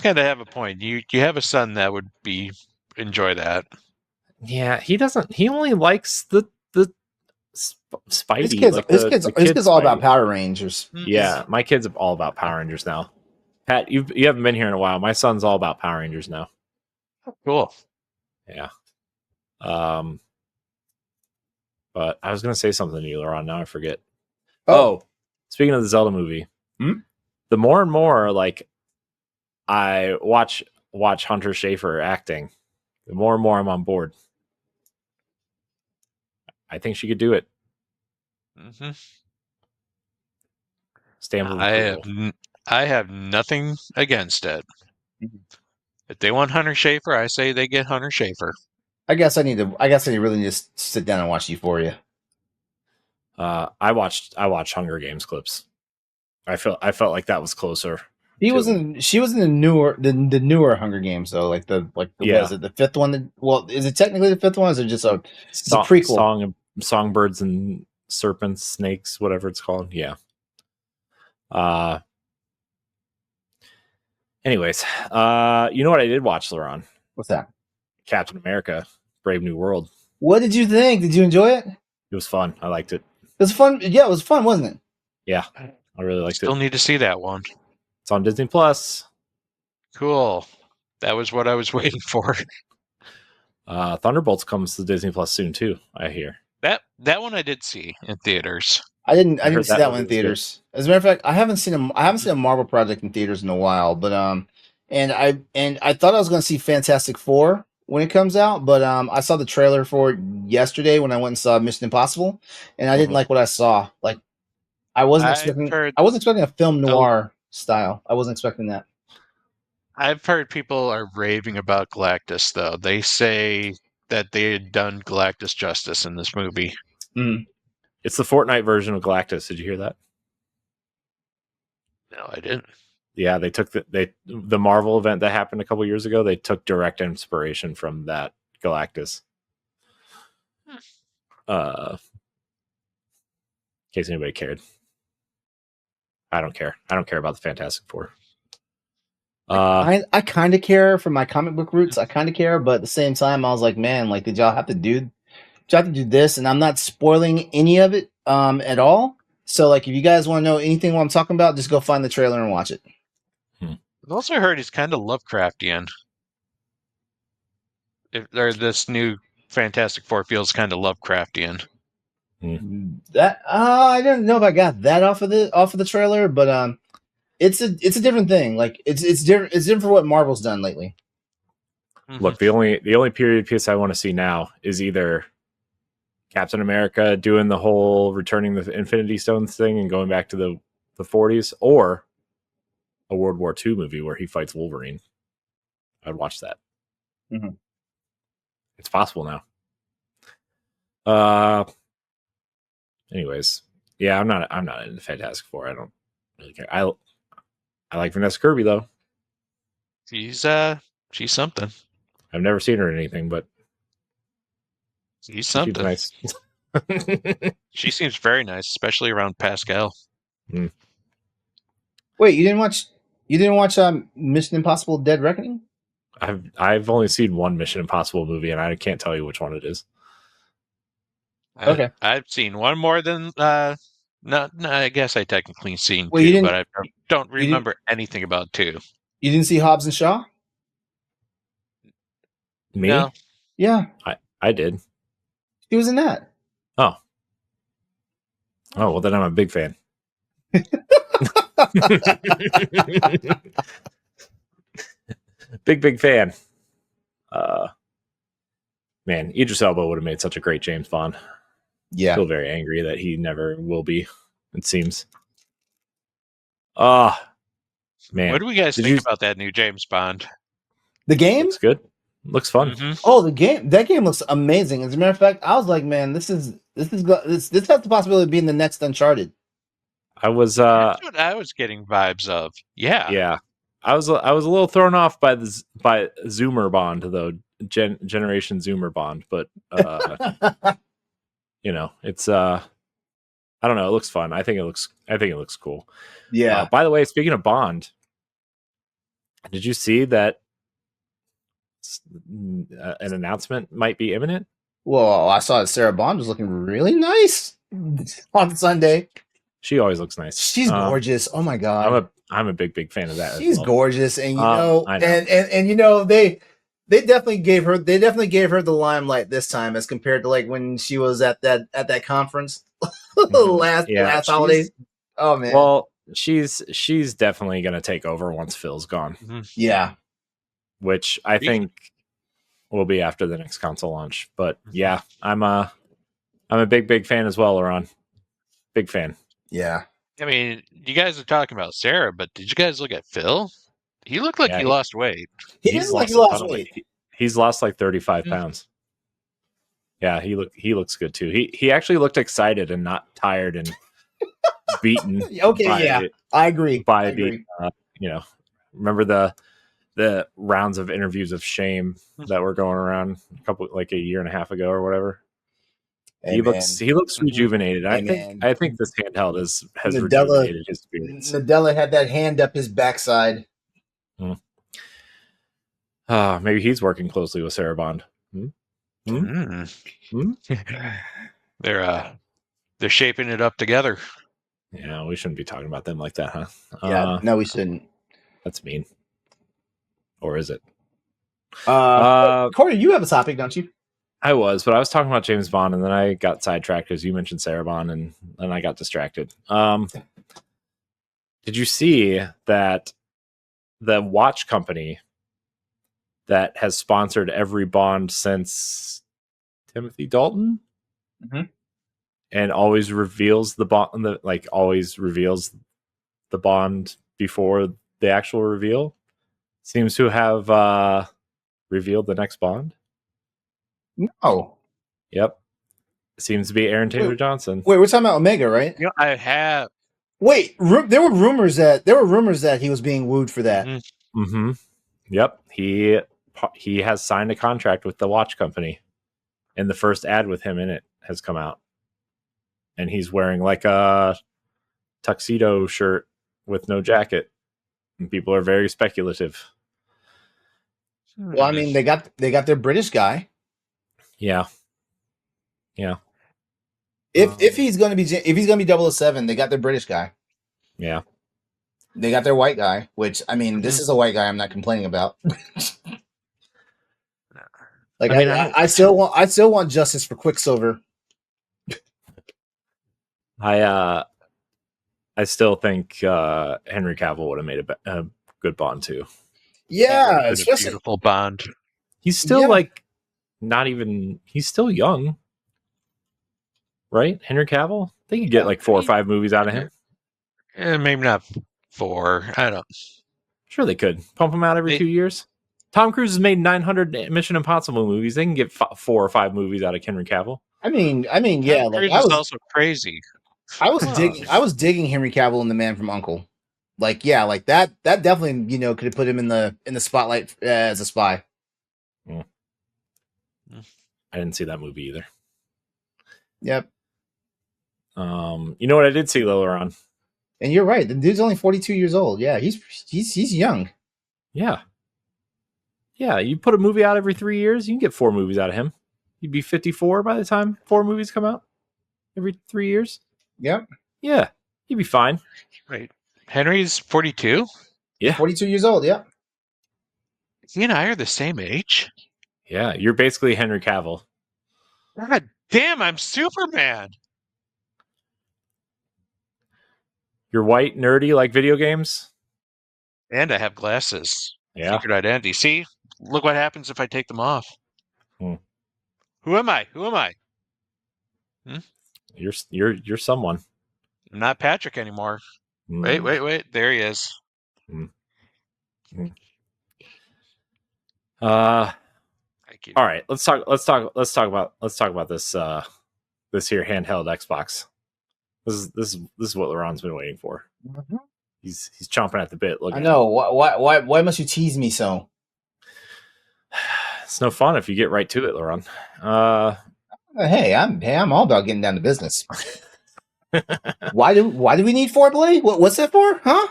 kind of have a point. You have a son that would enjoy that. Yeah, he doesn't. He only likes the Spidey. His kid's all about Power Rangers. Yeah, my kid's all about Power Rangers now. Pat, you haven't been here in a while. My son's all about Power Rangers now. Cool. Yeah. But I was gonna say something to you, LeRon. Now I forget. Oh, speaking of the Zelda movie, the more and more I watch Hunter Schafer acting, the more and more I'm on board. I think she could do it. Mm-hmm. Stamp of approval. I have nothing against it. If they want Hunter Schafer, I say they get Hunter Schafer. I guess I really need to sit down and watch Euphoria. I watched Hunger Games clips. I felt like that was closer. She was in the newer Hunger Games though, what is it, the fifth one? Is it technically the fifth one? Or is it just a prequel? Songbirds and Serpents, Snakes, whatever it's called. Yeah. Anyways, you know what I did watch, LeRon? What's that? Captain America: Brave New World. What did you think? Did you enjoy it? It was fun. I liked it. It was fun. Yeah, it was fun, wasn't it? Yeah, I really liked it. Still need to see that one. It's on Disney Plus. Cool. That was what I was waiting for. Thunderbolts comes to Disney Plus soon too, I hear. That one I did see in theaters. I didn't see that one in theaters. Good. As a matter of fact, I haven't seen a Marvel project in theaters in a while, but and I thought I was going to see Fantastic Four when it comes out, but I saw the trailer for it yesterday when I went and saw Mission Impossible, and I didn't Mhm. like what I saw. Like I wasn't I've heard expecting a film noir style. I wasn't expecting that. I've heard people are raving about Galactus, though. They say that they had done Galactus justice in this movie. Mm. It's the Fortnite version of Galactus. Did you hear that? No, I didn't. Yeah, they took the Marvel event that happened a couple years ago. They took direct inspiration from that Galactus. In case anybody cared, I don't care. I don't care about the Fantastic Four. I kind of care for my comic book roots. I kind of care, but at the same time, I was like, man, like, did y'all have to do this? And I'm not spoiling any of it at all. So, like, if you guys want to know anything what I'm talking about, just go find the trailer and watch it. I've also heard he's kind of Lovecraftian. This new Fantastic Four feels kind of Lovecraftian. That I don't know if I got that off of the trailer, but it's a different thing. Like it's different. It's different for what Marvel's done lately. Look, the only period piece I want to see now is either Captain America doing the whole returning the Infinity Stones thing and going back to the 40s, or a World War II movie where he fights Wolverine. I'd watch that. Mhm. It's possible now. Anyways, yeah, I'm not into Fantastic Four. I don't really care. I like Vanessa Kirby though. She's something. I've never seen her in anything, but She's she seems something. nice. She seems very nice, especially around Pascal. Wait, you didn't watch Mission Impossible: Dead Reckoning? I've only seen one Mission Impossible movie, and I can't tell you which one it is. Okay. I've seen one more than no, I guess I technically seen Well, you two, didn't- but I don't remember anything about two. You didn't see Hobbs and Shaw? Me? No. Yeah, I did. he was in that. Oh, well, then I'm a big fan. big fan. Man, Idris Elba would have made such a great James Bond. Yeah. I feel very angry that he never will be, it seems. Man. What do we guys think about that new James Bond? The game? Looks good. Looks fun. Mm-hmm. Oh, the game. That game looks amazing. As a matter of fact, I was like, man, this has the possibility of being the next Uncharted. I was That's what I was getting vibes of. Yeah. Yeah. I was a little thrown off by Zoomer Bond though, Generation Zoomer Bond, but you know, it's I don't know, it looks fun. I think it looks cool. Yeah. By the way, speaking of Bond, did you see that an announcement might be imminent? Well, I saw that Sarah Bond was looking really nice on Sunday. She always looks nice. She's gorgeous. Oh my god. I'm a big fan of that. She's gorgeous, and I know. and you know they definitely gave her the limelight this time as compared to like when she was at that conference last holiday. Oh man. Well, she's definitely going to take over once Phil's gone. Mm-hmm. Yeah. Which I think will be after the next console launch. But yeah, I'm a big fan as well, LeRon. Big fan. Yeah. I mean, you guys are talking about Sarah, but did you guys look at Phil? He looked like he lost weight. He lost weight. He's lost like 35 pounds. Yeah, he looks good too. He actually looked excited and not tired and beaten. Okay, I agree. The remember the rounds of interviews of shame that were going around a year and a half ago or whatever. Hey, he looks rejuvenated. Hey, I think this handheld has rejuvenated his spirits. Nadella had that hand up his backside. Maybe he's working closely with Sarah Bond. They're shaping it up together. Yeah, we shouldn't be talking about them like that, huh? Yeah, no, we shouldn't. That's mean. Or is it? Corey, you have a topic, don't you? I was talking about James Bond, and then I got sidetracked because you mentioned Sarah Bond, and then I got distracted. Did you see that the watch company that has sponsored every Bond since Timothy Dalton, and always reveals the Bond, always reveals the Bond before the actual reveal, seems to have revealed the next Bond. No. Yep. Seems to be Aaron Taylor Johnson. Wait, we're talking about Omega, right? You know, I have. Wait, there were rumors that he was being wooed for that. Mm-hmm. Yep. He has signed a contract with the watch company, and the first ad with him in it has come out, and he's wearing like a tuxedo shirt with no jacket, and people are very speculative. Well, I mean, they got their British guy. Yeah. If he's gonna be 007, they got their British guy. Yeah. They got their white guy, which I mean, this is a white guy I'm not complaining about. Like I still want justice for Quicksilver. I still think Henry Cavill would have made a good Bond too. Yeah, it's a beautiful Bond. He's still he's still young, right? Henry Cavill, they could get like 4 or 5 movies out of him. Maybe not 4. I don't. Sure, they could pump him out every 2 years. Tom Cruise has made 900 Mission Impossible movies. They can get 4 or 5 movies out of Henry Cavill. I mean, yeah. Tom Cruise is also crazy. I was digging Henry Cavill in The Man from U.N.C.L.E. Like, yeah, like that definitely, could have put him in the spotlight as a spy. I didn't see that movie either. Yep. You know what I did see, LeRon? And you're right. The dude's only 42 years old. Yeah, he's young. Yeah. Yeah, you put a movie out every 3 years, you can get 4 movies out of him. You'd be 54 by the time 4 movies come out every 3 years. Yep. Yeah, he'd be fine. Wait, Henry's 42? Yeah. 42 years old, yeah. He and I are the same age? Yeah, you're basically Henry Cavill. God damn, I'm Superman! You're white, nerdy, like video games? And I have glasses. Yeah. Secret identity. See? Look what happens if I take them off. Who am I? You're someone. I'm not Patrick anymore. Wait. There he is. Thank you. All right, let's talk about this this here handheld Xbox. This is what LeRon's been waiting for. Mm-hmm. He's chomping at the bit. Look, I know. Why must you tease me so? It's no fun if you get right to it, LeRon. Hey, I'm all about getting down to business. Why do we need foreplay? What's that for? Huh?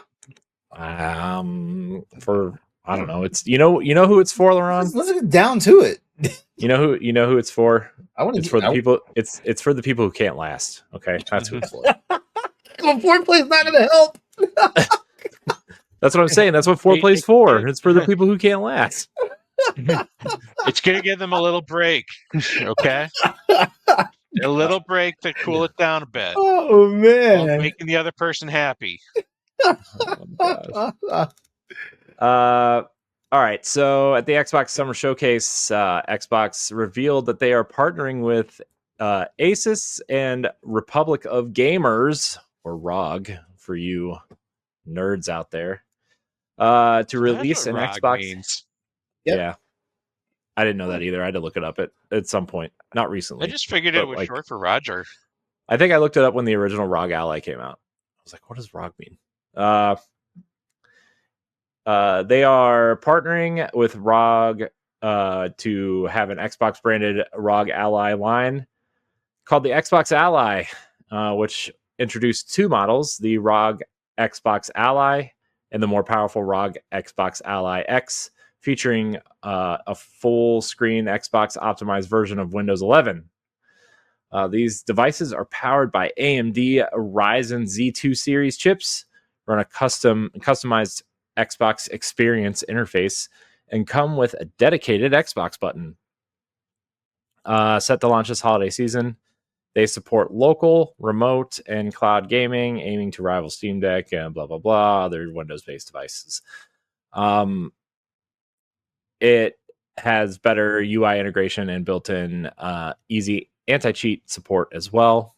For I don't know. It's you know who it's for, LeRon. Let's get down to it. You know who it's for. It's for the people. It's for the people who can't last. Okay, that's who it's for. Well, foreplay is not going to help. That's what I'm saying. That's what foreplay's for. It's for the people who can't last. It's going to give them a little break. Okay? A little break to cool it down a bit. Oh, man. While making the other person happy. All right. So at the Xbox Summer Showcase, Xbox revealed that they are partnering with Asus and Republic of Gamers, or ROG for you nerds out there, to release an Xbox. Means. Yep. Yeah. I didn't know that either. I had to look it up at some point. Not recently. I just figured it was short for Roger. I think I looked it up when the original ROG Ally came out. I was like, what does ROG mean? They are partnering with ROG to have an Xbox branded ROG Ally line called the Xbox Ally, which introduced 2 models, the ROG Xbox Ally and the more powerful ROG Xbox Ally X, featuring a full screen Xbox optimized version of Windows 11. These devices are powered by AMD Ryzen Z2 series chips, run a customized Xbox experience interface, and come with a dedicated Xbox button. Set to launch this holiday season. They support local, remote, and cloud gaming, aiming to rival Steam Deck and blah, blah, blah, other Windows-based devices. It has better UI integration and built-in easy anti-cheat support as well.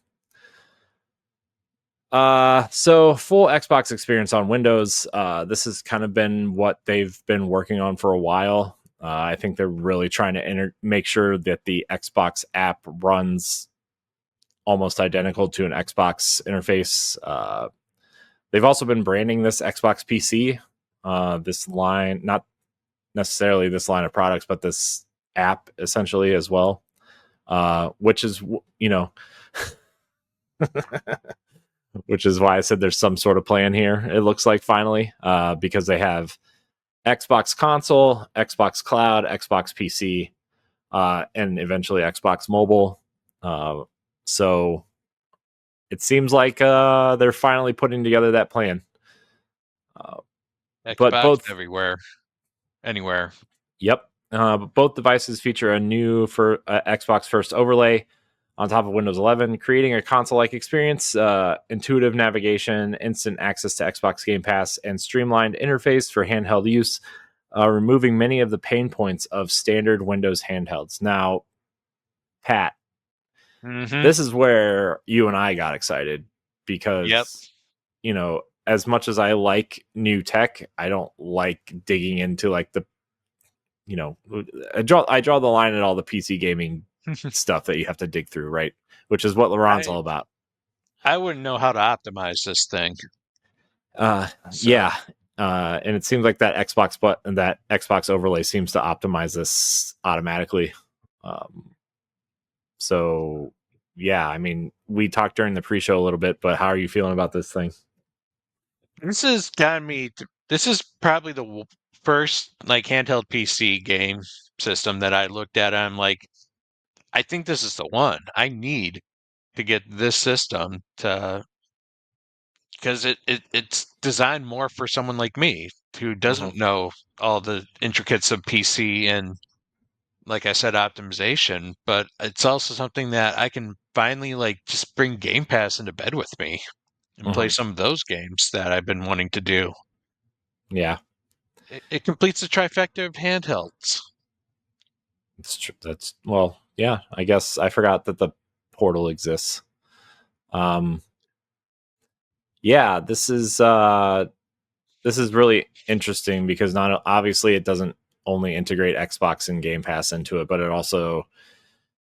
So full Xbox experience on Windows. This has kind of been what they've been working on for a while. I think they're really trying to make sure that the Xbox app runs almost identical to an Xbox interface. They've also been branding this Xbox PC, this line, not necessarily this line of products, but this app essentially as well, which is, which is why I said there's some sort of plan here. It looks like finally, because they have Xbox console, Xbox cloud, Xbox PC, and eventually Xbox mobile. So it seems like they're finally putting together that plan. Xbox but both everywhere, anywhere. Yep. Both devices feature a new Xbox First overlay on top of Windows 11, creating a console-like experience, intuitive navigation, instant access to Xbox Game Pass, and streamlined interface for handheld use, removing many of the pain points of standard Windows handhelds. Now, Pat, this is where you and I got excited because, as much as I like new tech, I don't like digging into like the, I draw the line at all the PC gaming stuff that you have to dig through, right? Which is what LeRon's all about. I wouldn't know how to optimize this thing. Yeah. And it seems like that Xbox overlay seems to optimize this automatically. So yeah, I mean, we talked during the pre-show a little bit, but how are you feeling about this thing? This has gotten me. This is probably the first like handheld PC game system that I looked at. I'm like, I think this is the one. I need to get this system to, because it's designed more for someone like me who doesn't know all the intricacies of PC and, like I said, optimization. But it's also something that I can finally like just bring Game Pass into bed with me and play some of those games that I've been wanting to do. Yeah. It completes the trifecta of handhelds. It's true. Yeah, I guess I forgot that the portal exists. Yeah, this is really interesting because not obviously it doesn't only integrate Xbox and Game Pass into it, but it also,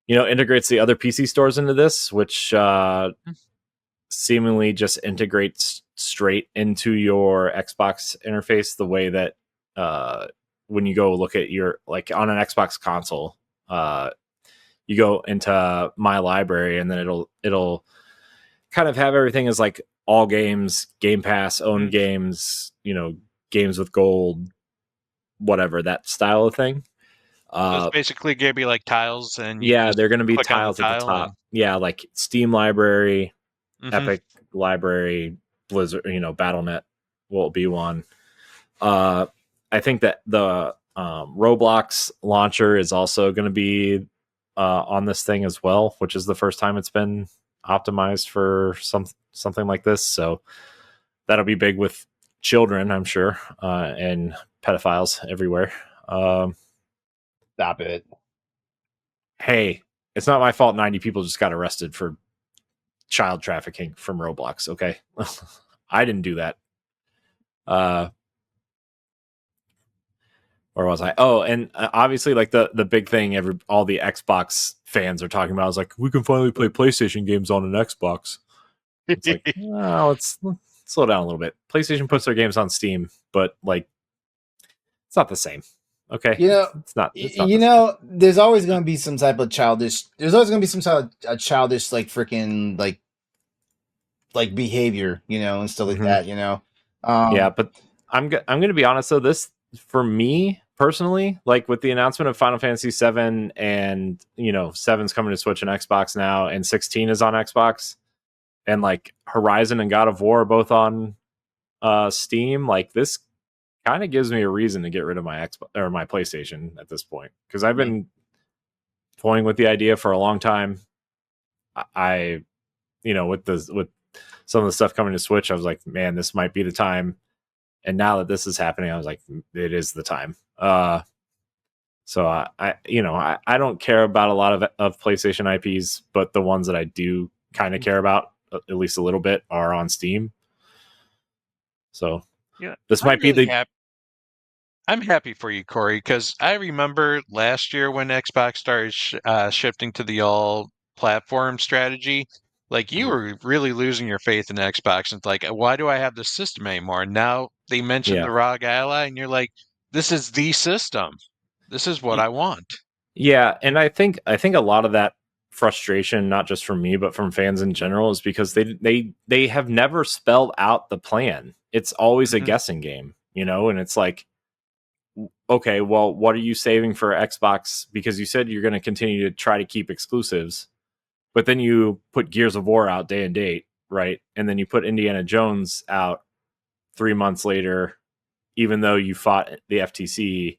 integrates the other PC stores into this, which seemingly just integrates straight into your Xbox interface the way that when you go look at your, like on an Xbox console, you go into My Library and then it'll kind of have everything as like all games, Game Pass, own games, games with gold, whatever, that style of thing. So it's basically going to be like tiles, and they're going to be tiles at the top. Yeah, like Steam library, Epic library, Blizzard, Battle.net will be one. I think that the Roblox launcher is also going to be on this thing as well, which is the first time it's been optimized for something like this. So that'll be big with children, I'm sure, and pedophiles everywhere. Stop it. Hey, it's not my fault 90 people just got arrested for child trafficking from Roblox, okay? I didn't do that. Where was I? Oh, and obviously, like the big thing all the Xbox fans are talking about is like, we can finally play PlayStation games on an Xbox. It's like, let's slow down a little bit. PlayStation puts their games on Steam, but like, it's not the same. Okay, it's not. There's always going to be some type of childish. There's always going to be some type of childish, like freaking like behavior, and stuff like that. Yeah, but I'm going to be honest though. This, for me personally, like with the announcement of Final Fantasy 7 and 7's coming to Switch and Xbox now, and 16 is on Xbox, and like Horizon and God of War are both on Steam, like this kind of gives me a reason to get rid of my Xbox or my PlayStation at this point, because I've been toying with the idea for a long time. I with some of the stuff coming to Switch, I was like, man, this might be the time. And now that this is happening, I was like, it is the time. So I don't care about a lot of PlayStation IPs, but the ones that I do kind of care about, at least a little bit, are on Steam. So Yeah, this might be the I'm happy for you, Corey, because I remember last year when Xbox started shifting to the all platform strategy. Like you were really losing your faith in Xbox, and it's like, why do I have this system anymore? And now they mentioned yeah the ROG Ally, and you're like, this is the system. This is what I want. yeah, and I think a lot of that frustration, not just from me but from fans in general, is because they have never spelled out the plan. It's always a Mhm. guessing game, and it's like, okay, well, what are you saving for Xbox? Because you said you're going to continue to try to keep exclusives, but then you put Gears of War out day and date, right? And then you put Indiana Jones out 3 months later, even though you fought the FTC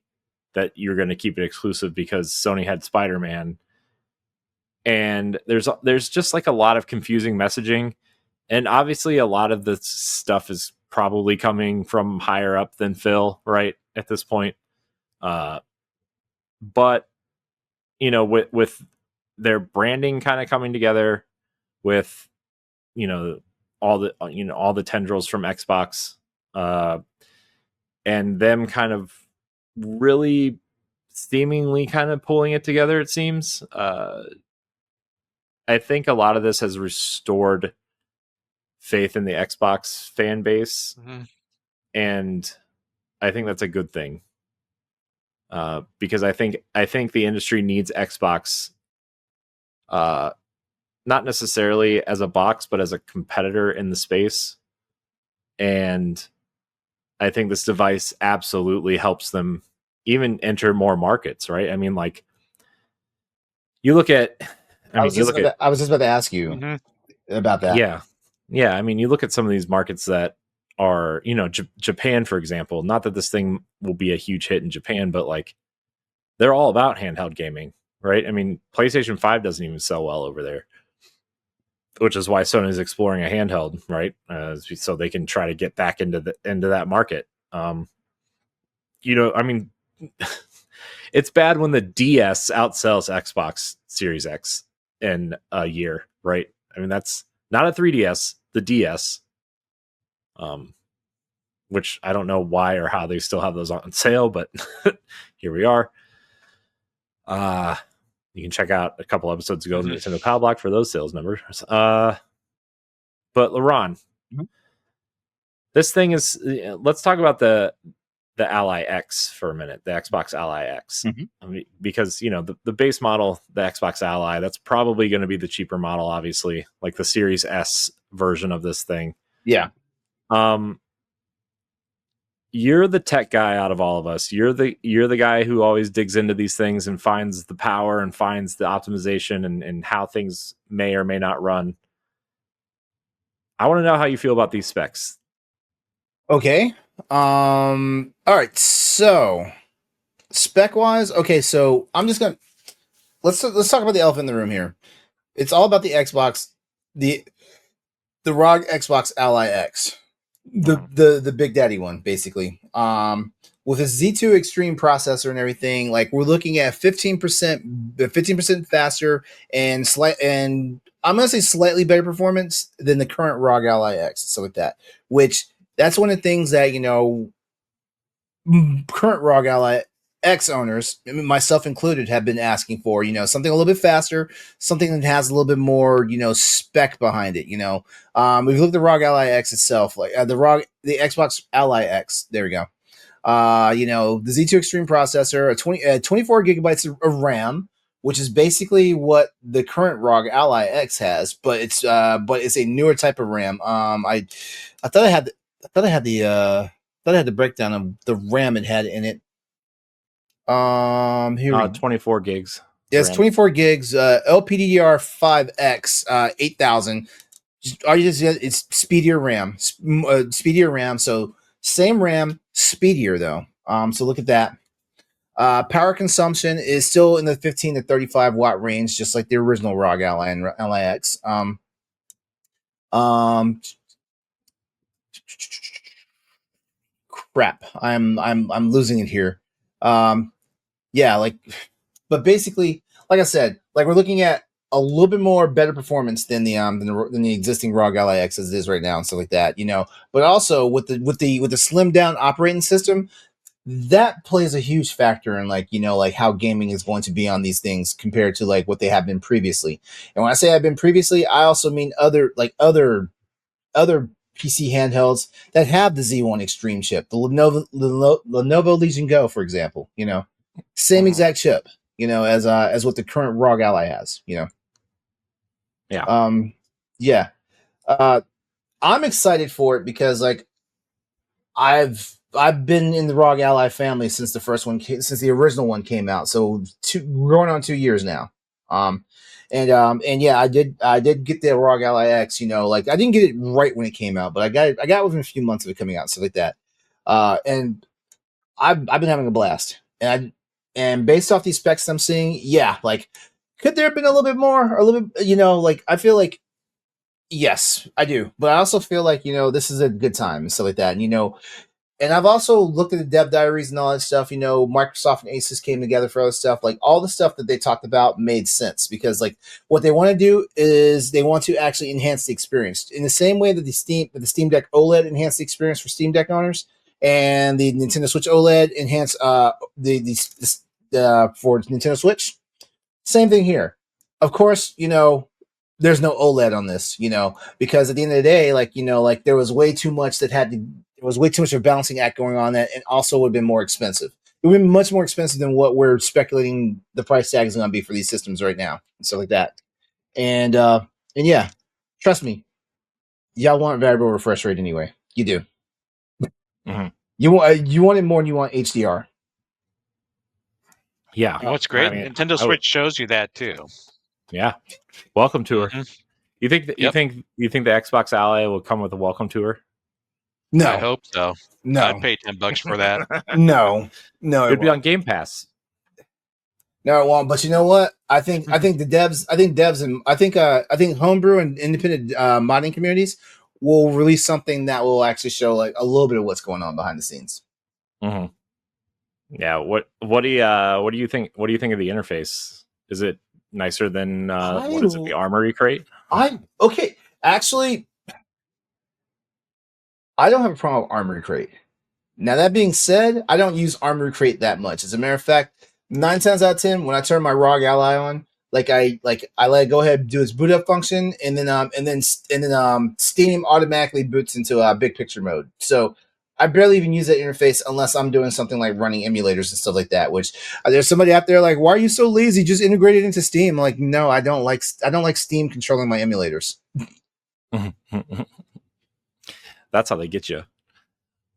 that you're going to keep it exclusive because Sony had Spider-Man. And there's just like a lot of confusing messaging, and obviously a lot of the stuff is probably coming from higher up than Phil, right, at this point. But with their branding kind of coming together, with you know all the tendrils from Xbox, and them kind of really seemingly kind of pulling it together, it seems. I think a lot of this has restored faith in the Xbox fan base, Mm-hmm. and I think that's a good thing. Because I think the industry needs Xbox, not necessarily as a box, but as a competitor in the space. And I think this device absolutely helps them even enter more markets, right? I mean, like you look at, I was just about to ask you Mm-hmm. about that. yeah. I mean, you look at some of these markets that are, Japan, for example. Not that this thing will be a huge hit in Japan, but like they're all about handheld gaming, right? I mean, PlayStation 5 doesn't even sell well over there, which is why Sony's exploring a handheld, right? So they can try to get back into that market. I mean, it's bad when the DS outsells Xbox Series X in a year, right? I mean, that's not a 3DS, the DS, which I don't know why or how they still have those on sale, but here we are. You can check out a couple episodes ago the Nintendo Power Block for those sales numbers. But LeRon, this thing is. Let's talk about the Ally X for a minute, the Xbox Ally X. I mean, because the base model, the Xbox Ally, that's probably going to be the cheaper model, obviously, like the Series S version of this thing. Yeah. You're the tech guy out of all of us. You're the guy who always digs into these things and finds the power and finds the optimization and how things may or may not run. I want to know how you feel about these specs. Okay. All right. So, spec wise, okay. So I'm just gonna let's talk about the elephant in the room here. It's all about the Xbox, the ROG Xbox Ally X, the Big Daddy one, basically. With a Z2 Extreme processor and everything, like we're looking at 15% faster and I'm gonna say slightly better performance than the current ROG Ally X and stuff like that. Which that's one of the things that current ROG Ally X owners, myself included, have been asking for. Something a little bit faster, something that has a little bit more, spec behind it. If you look at the ROG Ally X itself, like the Xbox Ally X, there we go. The Z2 Extreme processor, 24 gigabytes of RAM, which is basically what the current ROG Ally X has, but it's a newer type of RAM. I thought I had the breakdown of the RAM it had in it. Here 24 gigs. Yes, 24 gigs, LPDDR5X, 8000. It's speedier RAM, So same RAM, speedier though. So look at that. Power consumption is still in the 15 to 35 watt range, just like the original ROG Ally and Ally X. Crap, I'm losing it here. yeah, like, but basically, like I said, like we're looking at a little bit more better performance than the existing ROG Ally X as it is right now and stuff like that, But also with the slimmed down operating system, that plays a huge factor in like how gaming is going to be on these things compared to like what they have been previously. And when I say I've been previously, I also mean other PC handhelds that have the Z1 Extreme chip, the Lenovo Legion Go, for example. Same exact chip. As what the current ROG Ally has. Yeah. Yeah. I'm excited for it because like I've been in the ROG Ally family since since the original one came out. So going on 2 years now. And yeah, I did get the ROG Ally X. Like I didn't get it right when it came out, but I got within a few months of it coming out, stuff like that. And I've been having a blast. And based off these specs I'm seeing, yeah, like could there have been a little bit more, or a little bit, like I feel like yes, I do, but I also feel like this is a good time and stuff like that. And I've also looked at the dev diaries and all that stuff. Microsoft and Asus came together for all this stuff. Like all the stuff that they talked about made sense because like what they want to do is they want to actually enhance the experience in the same way that the Steam Deck OLED enhanced the experience for Steam Deck owners, and the Nintendo Switch OLED enhanced for Nintendo Switch. Same thing here. Of course, there's no OLED on this, because at the end of the day, like there was way too much there was way too much of a balancing act going on that, and also would have been more expensive. It would have been much more expensive than what we're speculating the price tag is going to be for these systems right now and stuff like that. And yeah, trust me, y'all want variable refresh rate anyway. You do. Mhm. You want it more than you want HDR. Yeah. What's great, I mean, Nintendo Switch shows you that too. Yeah. Welcome tour. Mhm. You think Yep. you think the Xbox Ally will come with a welcome tour? No, I hope so. no, I'd pay $10 for that. no, it It'd be on won't. Game Pass. No, it won't. But you know what? I think the devs, and I think homebrew and independent modding communities will release something that will actually show like a little bit of what's going on behind the scenes. Mm-hmm. Yeah. What do you think? What do you think of the interface? Is it nicer than what is it? The Armory Crate? Okay. Actually, I don't have a problem with Armory Crate. Now that being said, I don't use Armory Crate that much. As a matter of fact, 9 times out of 10, when I turn my ROG Ally on, I let it go ahead and do its boot up function, and then Steam automatically boots into big picture mode. So I barely even use that interface unless I'm doing something like running emulators and stuff like that. Which there's somebody out there like, why are you so lazy? Just integrate it into Steam. I'm like, no, I don't like Steam controlling my emulators. That's how they get you.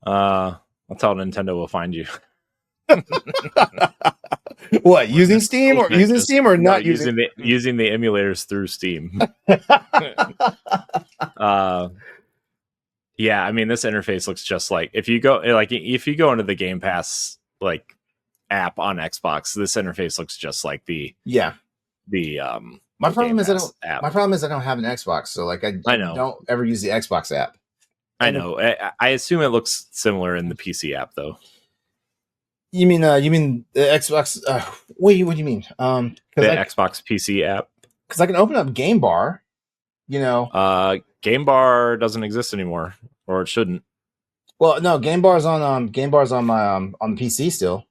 That's how Nintendo will find you. What, using Steam or not using the emulators through Steam? Yeah, I mean this interface looks just like if you go into the Game Pass like app on Xbox, this interface looks just like the my problem is app. I don't have an Xbox, so like I don't ever use the Xbox app. I know. I assume it looks similar in the PC app though. You mean the Xbox? What do you mean? The Xbox PC app. Because I can open up Game Bar. Game Bar doesn't exist anymore, or it shouldn't. Well, no, Game Bar's on my on the PC still.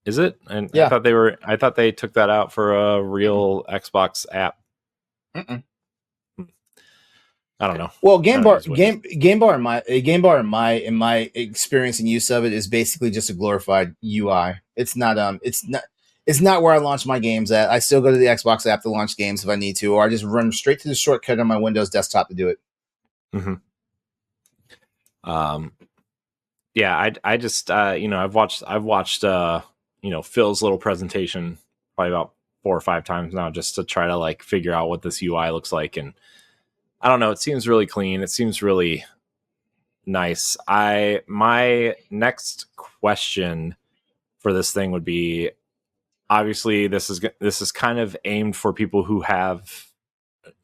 Is it? And yeah. I thought they took that out for a real Xbox app. Mm-mm. I don't know. Well, Game Bar in my experience and use of it is basically just a glorified UI. It's not where I launch my games at. I still go to the Xbox app to launch games if I need to, or I just run straight to the shortcut on my Windows desktop to do it. Mm-hmm. Yeah, I just I've watched Phil's little presentation probably about 4 or 5 times now just to try to like figure out what this UI looks like, and I don't know, it seems really clean. It seems really nice. My next question for this thing would be, obviously this is kind of aimed for people who have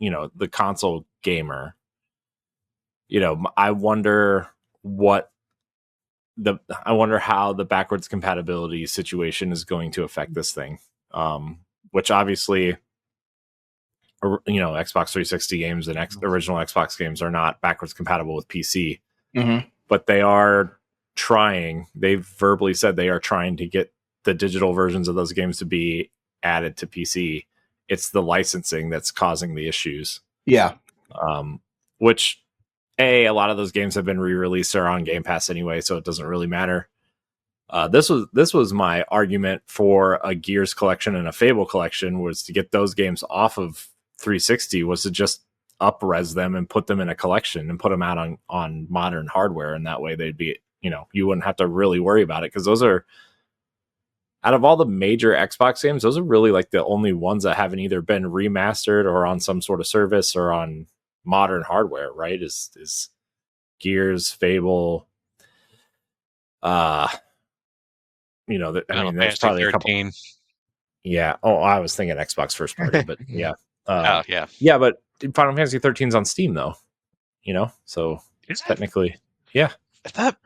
the console gamer. I wonder what I wonder how the backwards compatibility situation is going to affect this thing. Which obviously, Xbox 360 games and original Xbox games are not backwards compatible with PC, but they are trying. They've verbally said they are trying to get the digital versions of those games to be added to PC. It's the licensing that's causing the issues. Yeah. Which a lot of those games have been re-released or on Game Pass anyway, so it doesn't really matter. This was my argument for a Gears collection and a Fable collection, was to get those games off of 360, was to just up-res them and put them in a collection and put them out on modern hardware, and that way they'd be, you wouldn't have to really worry about it, because those are, out of all the major Xbox games, those are really like the only ones that haven't either been remastered or on some sort of service or on modern hardware, right? Is Gears, Fable, that's probably 13. A couple. Yeah. Oh, I was thinking Xbox first party, but yeah. Yeah. Yeah, but Final Fantasy 13 is on Steam though. So it's technically, yeah. I thought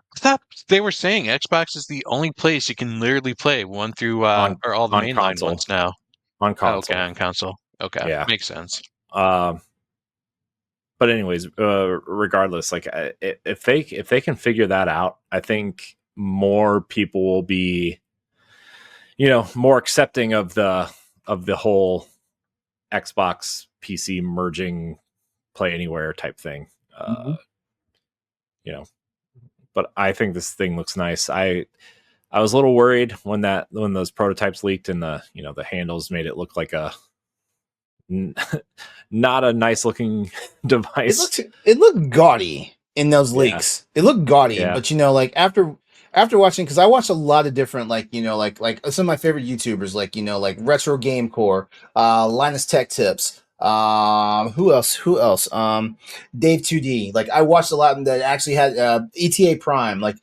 they were saying Xbox is the only place you can literally play one through or all the mainline ones now. On console. Okay, on console. Okay, yeah, makes sense. But anyways, regardless, like if they can figure that out, I think more people will be, more accepting of the whole Xbox PC merging, play anywhere type thing. But I think this thing looks nice. I was a little worried when those prototypes leaked and the handles made it look like a not a nice looking device. It looked gaudy in those leaks. It looked gaudy, but like after watching, because I watched a lot of different like some of my favorite YouTubers, like Retro Game Core, Linus Tech Tips, who else? Dave 2D. Like I watched a lot of them that actually had ETA Prime. Like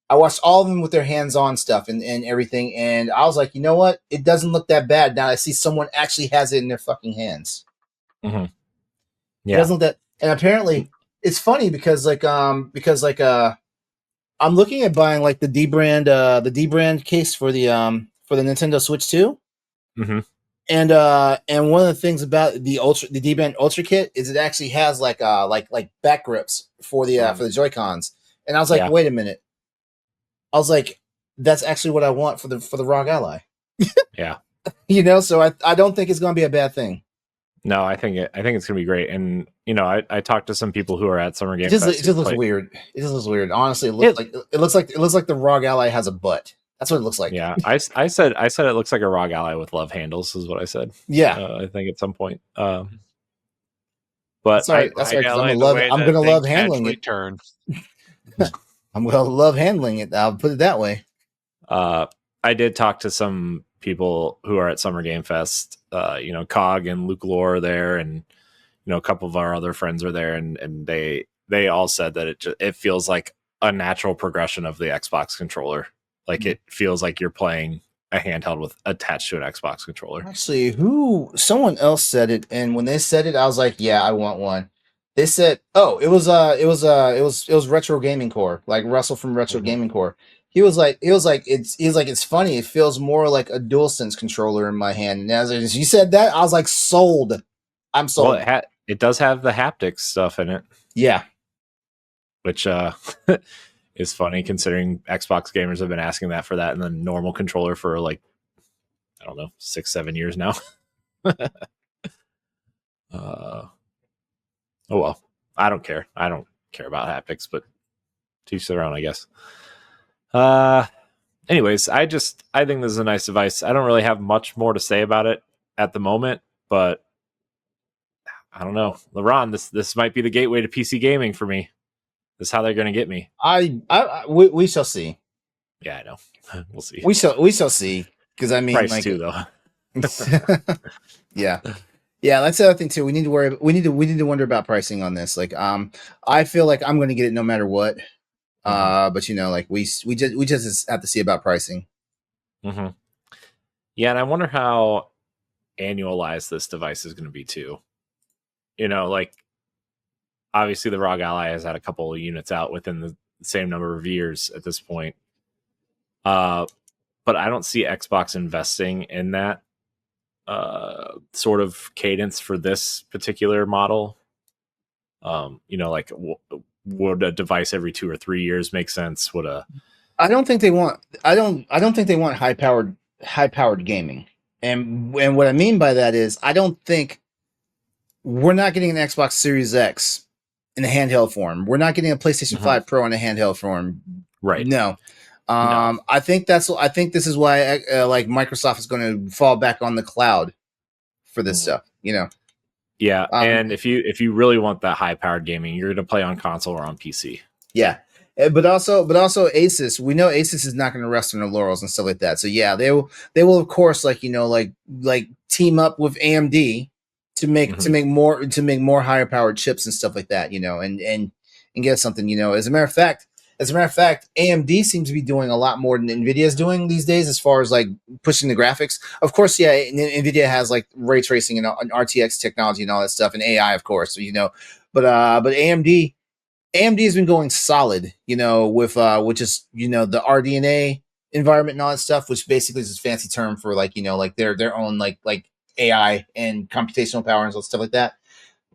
I watched all of them with their hands-on stuff and everything, and I was like, you know what? It doesn't look that bad now. I see someone actually has it in their fucking hands. Yeah, it doesn't look that. And apparently, it's funny because I'm looking at buying like the D brand case for the Nintendo Switch 2. And one of the things about the D brand Ultra kit is it actually has like back grips for the Joy-Cons. And I was like, wait a minute. I was like, that's actually what I want for the ROG Ally. Yeah. So I don't think it's going to be a bad thing. No, I think it's going to be great. And I talked to some people who are at Summer Game Fest. It just looks weird. It just looks weird. Honestly, it looks like the ROG Ally has a butt. That's what it looks like. Yeah, I said it looks like a ROG Ally with love handles is what I said. Yeah, I think at some point. But that's right. I'm gonna love handling it. I'm gonna love handling it. I'll put it that way. I did talk to some people who are at Summer Game Fest. Cog and Luke Lore are there, and a couple of our other friends are there, and they all said that it feels like a natural progression of the Xbox controller. Like it feels like you're playing a handheld attached to an Xbox controller. Actually, someone else said it, and when they said it, I was like, yeah, I want one. They said, oh, it was Retro Gaming Core, like Russell from Retro Gaming Core. He was like, it's funny. It feels more like a DualSense controller in my hand. And as you said that, I was like, sold. I'm sold. Well, it does have the haptics stuff in it. Yeah. Which is funny considering Xbox gamers have been asking that for that in the normal controller for like, I don't know, 6-7 years now. Oh well, I don't care. I don't care about haptics, but teach their own, I guess. Anyways, I think this is a nice device. I don't really have much more to say about it at the moment, but I don't know. LeRon, this might be the gateway to PC gaming for me. This is how they're going to get me. We shall see. Yeah, I know. We'll see. We shall see. Because I mean, price too, though. Yeah. That's the other thing too. We need to wonder about pricing on this. Like, I feel like I'm going to get it no matter what. But we just have to see about pricing. Mm-hmm. Yeah, and I wonder how annualized this device is going to be too. Like obviously the ROG Ally has had a couple of units out within the same number of years at this point. But I don't see Xbox investing in that sort of cadence for this particular model. Like would a device every 2 or 3 years make sense? Would a I don't think they want. I don't think they want high powered gaming. And what I mean by that is, I don't think we're not getting an Xbox Series X in a handheld form. We're not getting a PlayStation 5 Pro in a handheld form. Right. No. I think this is why like Microsoft is going to fall back on the cloud for this stuff. Yeah, and if you really want that high powered gaming, you're going to play on console or on PC. Yeah. But also Asus, we know Asus is not going to rest on their laurels and stuff like that. So yeah, they will of course like team up with AMD to make more higher powered chips and stuff like that, and get something, As a matter of fact, AMD seems to be doing a lot more than Nvidia is doing these days as far as like pushing the graphics. Of course, yeah, Nvidia has like ray tracing and RTX technology and all that stuff, and AI, of course, but AMD has been going solid, with just the RDNA environment and all that stuff, which basically is a fancy term for like their own like AI and computational power and stuff like that.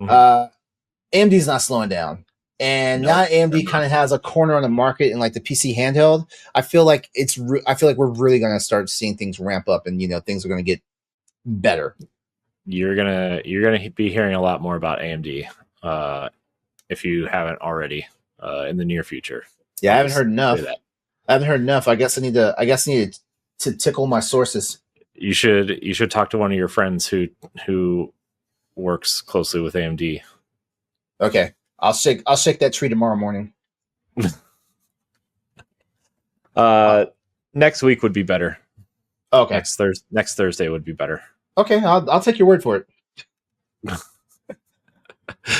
AMD's not slowing down, and now AMD kind of has a corner on the market in like the PC handheld. I feel like we're really going to start seeing things ramp up, and things are going to get better. You're gonna be hearing a lot more about AMD. If you haven't already, in the near future. Yeah, I haven't heard enough. I guess I need to tickle my sources. You should talk to one of your friends who works closely with AMD. Okay, I'll shake that tree tomorrow morning. Next week would be better. Okay, next Thursday would be better. Okay, I'll take your word for it.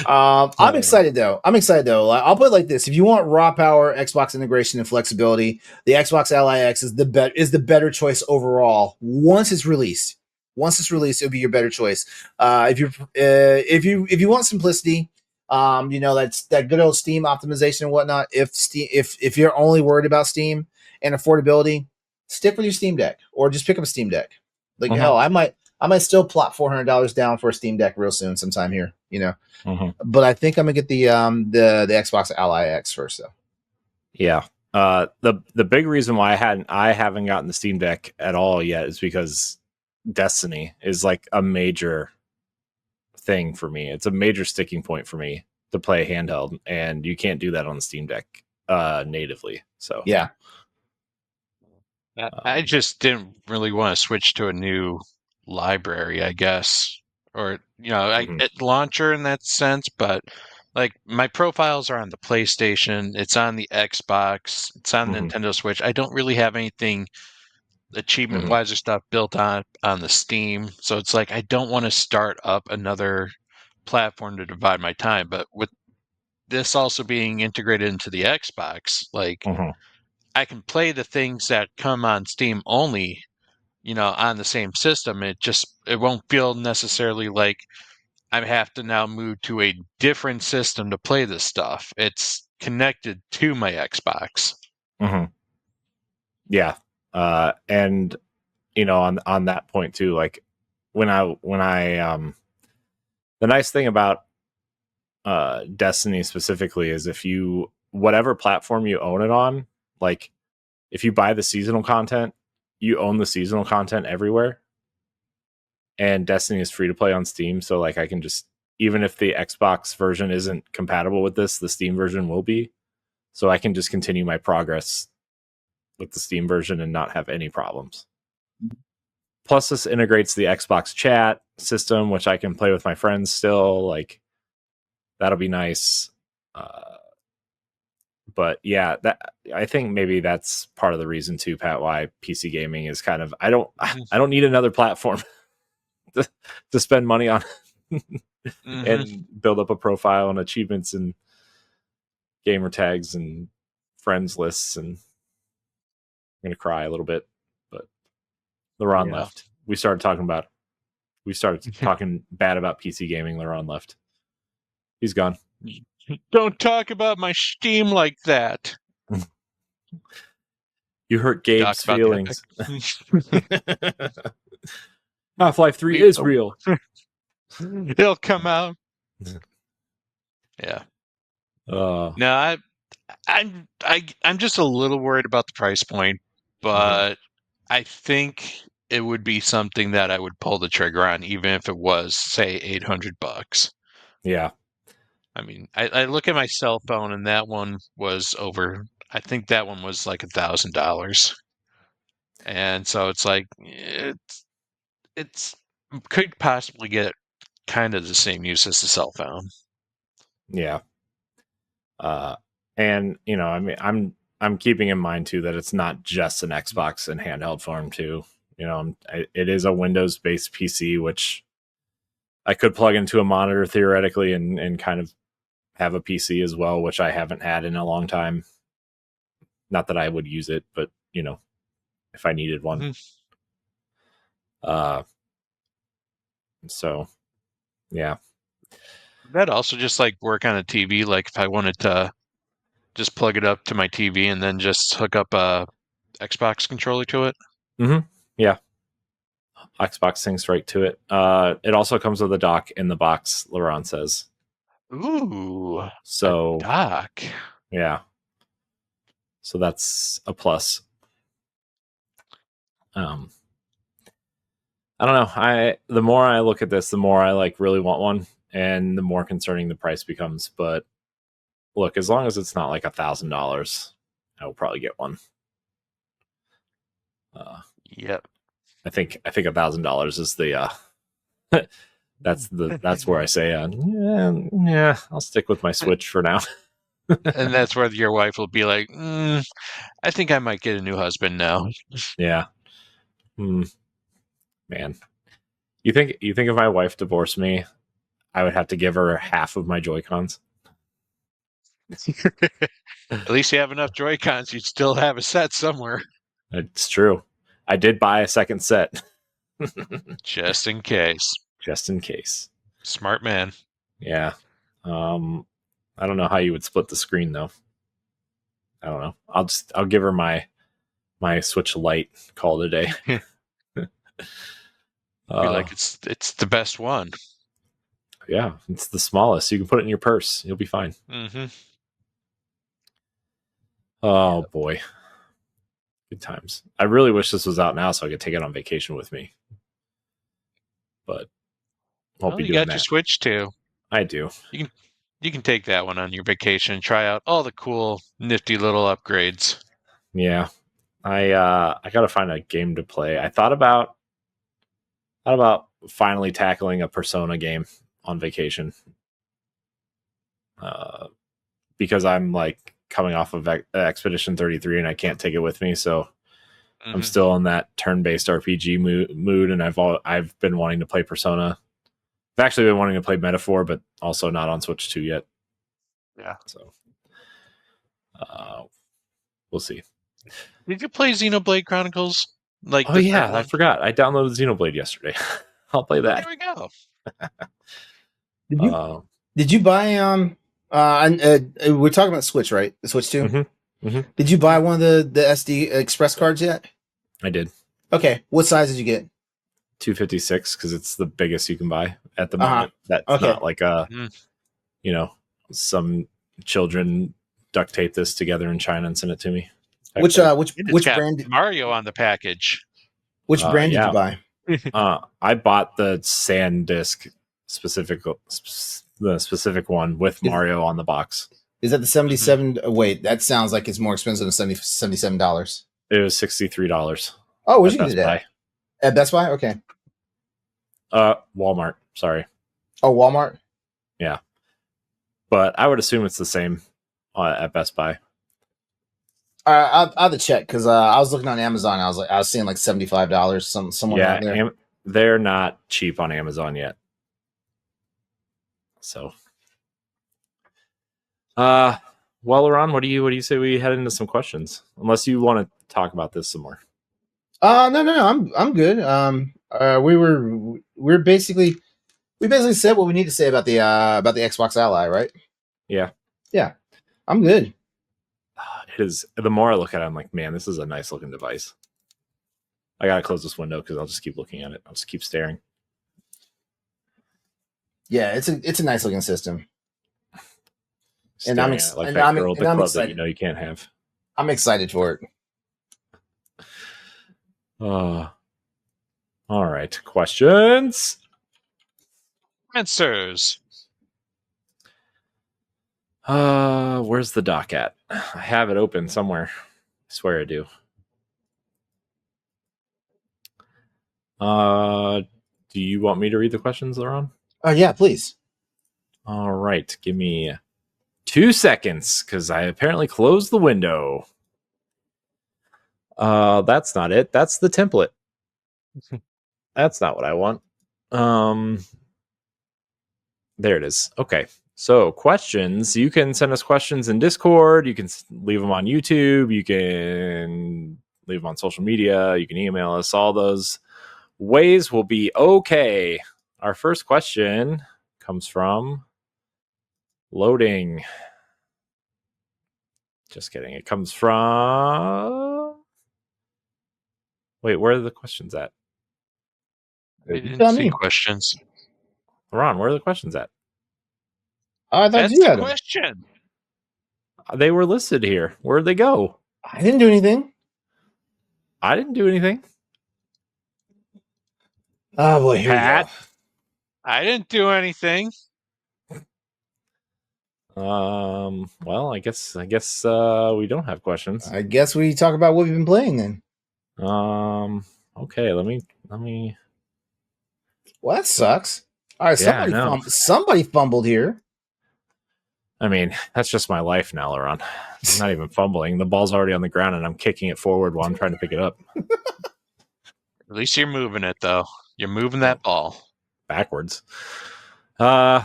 I'm excited though. I'll put it like this: if you want raw power, Xbox integration, and flexibility, the Xbox Ally X is the better choice overall. Once it's released, it'll be your better choice. If you want simplicity, that's that good old Steam optimization and whatnot. If you're only worried about Steam and affordability, stick with your Steam Deck or just pick up a Steam Deck. Like hell, I might still plot $400 down for a Steam Deck real soon, sometime here. But I think I'm gonna get the Xbox Ally X first, though. Yeah. The big reason why I haven't gotten the Steam Deck at all yet is because Destiny is like a major thing for me. It's a major sticking point for me to play handheld, and you can't do that on the Steam Deck natively. So yeah. I just didn't really want to switch to a new library, I guess, or launcher in that sense. But like my profiles are on the PlayStation, it's on the Xbox, it's on Nintendo Switch. I don't really have anything achievement wise or stuff built on the Steam, so it's like I don't want to start up another platform to divide my time. But with this also being integrated into the Xbox, like I can play the things that come on Steam only, on the same system. It won't feel necessarily like I have to now move to a different system to play this stuff. It's connected to my Xbox. Yeah. And on that point too, like when I the nice thing about Destiny specifically is whatever platform you own it on, like if you buy the seasonal content, you own the seasonal content everywhere. And Destiny is free to play on Steam, so like I can just, even if the Xbox version isn't compatible with this, the Steam version will be. So I can just continue my progress with the Steam version and not have any problems. Plus, this integrates the Xbox chat system, which I can play with my friends still. Like, that'll be nice. But yeah, I think maybe that's part of the reason too, Pat, why PC gaming is kind of, I don't need another platform to spend money on and build up a profile and achievements and gamer tags and friends lists. And I'm going to cry a little bit, but LeRon left. We started talking bad about PC gaming. LeRon left. He's gone. Don't talk about my Steam like that. You hurt Gabe's Talk about feelings. the Half-Life 3 We- is real. He'll come out. Yeah. Uh, No, I'm just a little worried about the price point, but I think it would be something that I would pull the trigger on, even if it was, say, $800. yeah. I mean, I look at my cell phone, and that one was over. I think that one was like $1,000, and so it's like it's could possibly get kind of the same use as the cell phone. Yeah. And I mean, I'm keeping in mind too that it's not just an Xbox in handheld form too. It is a Windows based PC, which I could plug into a monitor theoretically and kind of have a PC as well, which I haven't had in a long time. Not that I would use it, but if I needed one. Mm-hmm. So yeah. That also just like work on a TV. Like if I wanted to just plug it up to my TV and then just hook up a Xbox controller to it. Mm-hmm. Yeah. Xbox syncs right to it. It also comes with a dock in the box, LeRon says. Ooh, So dock. yeah. So that's a plus. I don't know. The more I look at this, the more I like really want one, and the more concerning the price becomes. But look, as long as it's not like $1,000, I will probably get one. Yep. I think $1,000 is the that's where I say yeah, I'll stick with my Switch for now. And that's where your wife will be like, I think I might get a new husband now. Yeah. Man, you think if my wife divorced me, I would have to give her half of my Joy-Cons? At least you have enough Joy-Cons. You'd still have a set somewhere. It's true. I did buy a second set. Just in case. Just in case. Smart man. Yeah. I don't know how you would split the screen though. I don't know. I'll give her my Switch Lite, call it a day. Be like, it's the best one. Yeah, it's the smallest. You can put it in your purse. You'll be fine. Mm-hmm. Oh boy. Good times. I really wish this was out now so I could take it on vacation with me. But won't be You doing got that. your Switch too. I do. You can take that one on your vacation and try out all the cool, nifty little upgrades. Yeah. I gotta find a game to play. I thought about finally tackling a Persona game on vacation. Because I'm like coming off of Expedition 33 and I can't take it with me, so I'm still in that turn-based RPG mood, and I've been wanting to play Persona. I've actually been wanting to play Metaphor, but also not on Switch 2 yet. Yeah. So we'll see. Did you play Xenoblade Chronicles? Oh yeah, I forgot. I downloaded Xenoblade yesterday. I'll play that. There we go. Did you buy we're talking about Switch, right? The Switch 2? Mm-hmm. Did you buy one of the SD Express cards yet? I did. Okay. What size did you get? 256 because it's the biggest you can buy at the moment. That's not like some children duct tape this together in China and send it to me. Which brand? Mario on the package. Which brand did you buy? I bought the SanDisk the specific one with Mario on the box. Is that the 77? Wait, that sounds like it's more expensive than $77. It was $63. Oh, where'd you get it at? At Best Buy? Okay. Walmart. Sorry. Oh, Walmart? Yeah. But I would assume it's the same at Best Buy. I'll have to check because I was looking on Amazon. I was seeing like $75 somewhere out there. They're not cheap on Amazon yet. So, well, LeRon, what do you say we head into some questions? Unless you want to talk about this some more. No, I'm good. We basically said what we need to say about the Xbox Ally, right? Yeah. I'm good. because the more I look at it, I'm like, man, this is a nice looking device. I gotta close this window because I'll just keep looking at it. I'll just keep staring. Yeah, it's a nice looking system. Staring at it like that girl at the club that you know you can't have. I'm excited for it. All right. Questions? Answers. Where's the doc at? I have it open somewhere. I swear I do. Do you want me to read the questions, LeRon? Yeah, please. All right. Give me 2 seconds because I apparently closed the window. That's not it. That's the template. That's not what I want. There it is. Okay. So questions, you can send us questions in Discord. You can leave them on YouTube. You can leave them on social media. You can email us. All those ways will be okay. Our first question comes from Loading. Just kidding. It comes from... Wait, where are the questions at? We didn't see questions. Ron, where are the questions at? That's the question. They were listed here. Where'd they go? I didn't do anything. I didn't do anything. Oh boy, here Pat? we go. I didn't do anything. Well, I guess we don't have questions. I guess we talk about what we've been playing then. Okay, let me. Well, that sucks. All right, somebody fumbled here. I mean, that's just my life now, LeRon. I'm not even fumbling. The ball's already on the ground, and I'm kicking it forward while I'm trying to pick it up. At least you're moving it, though. You're moving that ball. Backwards. All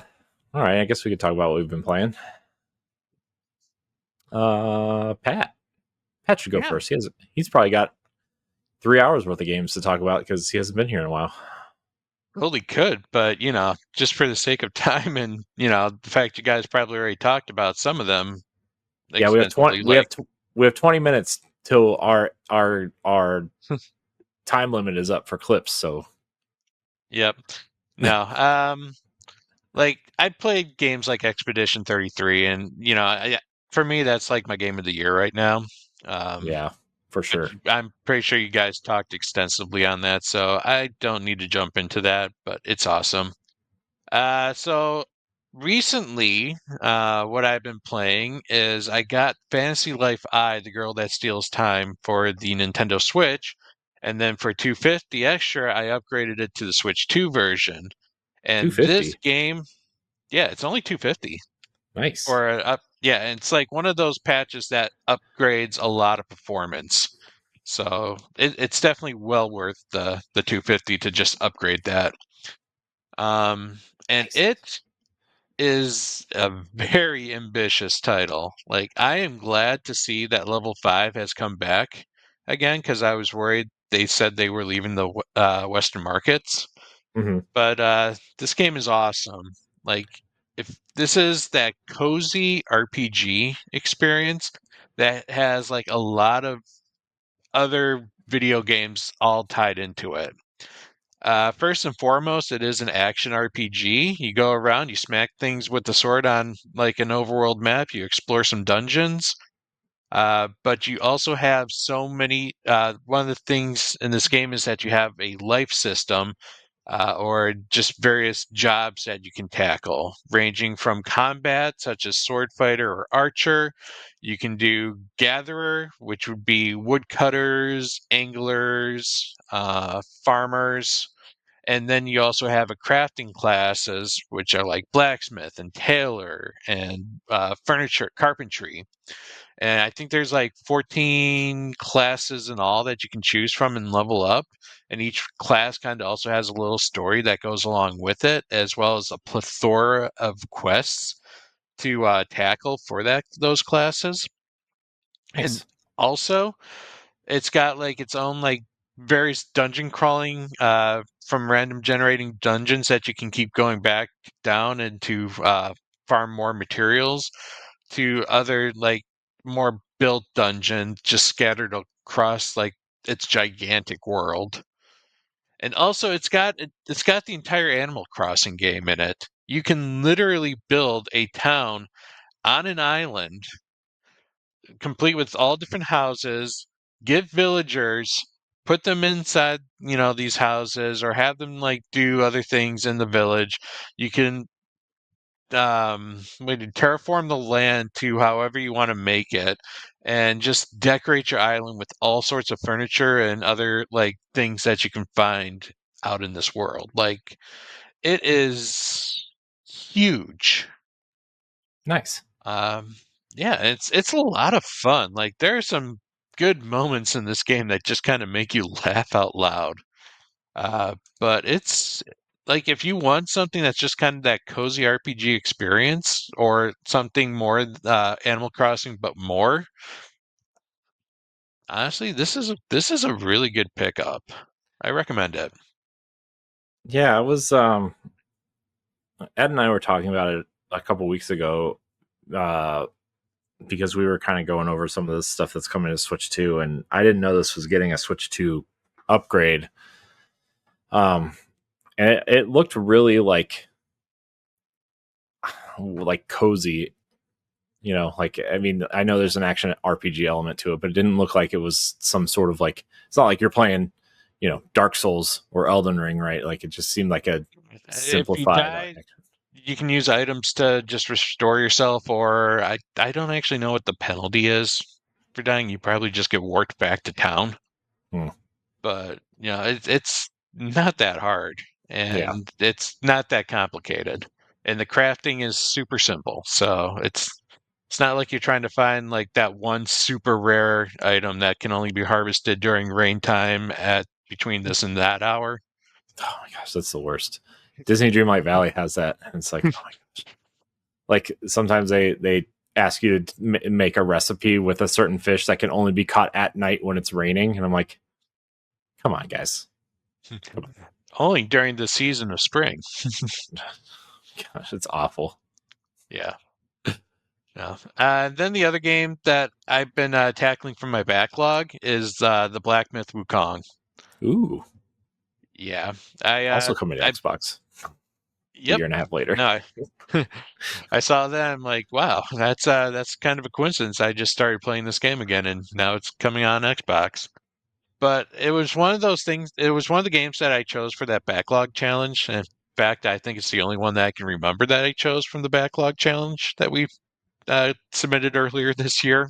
right, I guess we could talk about what we've been playing. Pat should go first. He's probably got 3 hours worth of games to talk about because he hasn't been here in a while. Well, he could, but just for the sake of time and the fact you guys probably already talked about some of them. Yeah, we have 20. We have 20 minutes till our time limit is up for clips. So. Yep. No. I played games like Expedition 33, and for me that's like my game of the year right now. Yeah, for sure. I'm pretty sure you guys talked extensively on that, so I don't need to jump into that, but it's awesome. So recently, what I've been playing is I got Fantasy Life I, The Girl That Steals Time for the Nintendo Switch, and then for $250 extra, I upgraded it to the Switch 2 version. And this game, yeah, it's only $250. Nice. Yeah, it's like one of those patches that upgrades a lot of performance. So it's definitely well worth the $250 to just upgrade that. And nice. It is a very ambitious title. Like, I am glad to see that Level 5 has come back again, because I was worried they said they were leaving the Western markets. Mm-hmm. But this game is awesome. Like, if this is that cozy RPG experience that has like a lot of other video games all tied into it. First and foremost, it is an action RPG. You go around, you smack things with the sword on like an overworld map, you explore some dungeons. But you also have so many. One of the things in this game is that you have a life system, or just various jobs that you can tackle, ranging from combat, such as sword fighter or archer. You can do gatherer, which would be woodcutters, anglers, farmers. And then you also have a crafting classes, which are like blacksmith and tailor and furniture, carpentry. And I think there's like 14 classes in all that you can choose from and level up. And each class kind of also has a little story that goes along with it, as well as a plethora of quests to tackle for those classes. Nice. And also, it's got like its own like various dungeon crawling from random generating dungeons that you can keep going back down and to farm more materials, to other like more built dungeon just scattered across like its gigantic world. And also it's got the entire Animal Crossing game in it. You can literally build a town on an island complete with all different houses, give villagers, put them inside, these houses or have them like do other things in the village. You can terraform the land to however you want to make it and just decorate your island with all sorts of furniture and other like things that you can find out in this world. Like it is huge. Nice. Um, yeah, it's a lot of fun. Like there are some good moments in this game that just kind of make you laugh out loud. But it's like if you want something that's just kind of that cozy RPG experience or something more Animal Crossing but more, honestly, this is a really good pickup. I recommend it. Yeah, I was Ed and I were talking about it a couple weeks ago because we were kind of going over some of the stuff that's coming to Switch 2, and I didn't know this was getting a Switch 2 upgrade. And it looked really like cozy, like, I mean, I know there's an action RPG element to it, but it didn't look like it was some sort of like, it's not like you're playing, Dark Souls or Elden Ring, right? Like it just seemed like a If you simplified die, you can use items to just restore yourself, or I don't actually know what the penalty is for dying. You probably just get warped back to town. Hmm. But it's not that hard, Yeah. and it's not that complicated, and the crafting is super simple. So it's not like you're trying to find like that one super rare item that can only be harvested during rain time at between this and that hour. Oh my gosh, that's the worst. Disney Dreamlight Valley has that, and it's like, oh my gosh. Like sometimes they ask you to make a recipe with a certain fish that can only be caught at night when it's raining, and I'm like, come on, guys. Come on. Only during the season of spring. Gosh, it's awful. Yeah. Yeah. Then the other game that I've been tackling from my backlog is the Black Myth Wukong. Ooh. Yeah. I Also coming to I Xbox a Yep. year and a half later. No, I saw that. I'm like, wow, that's kind of a coincidence. I just started playing this game again, and now it's coming on Xbox. But it was one of those things. It was one of the games that I chose for that backlog challenge. And in fact, I think it's the only one that I can remember that I chose from the backlog challenge that we submitted earlier this year.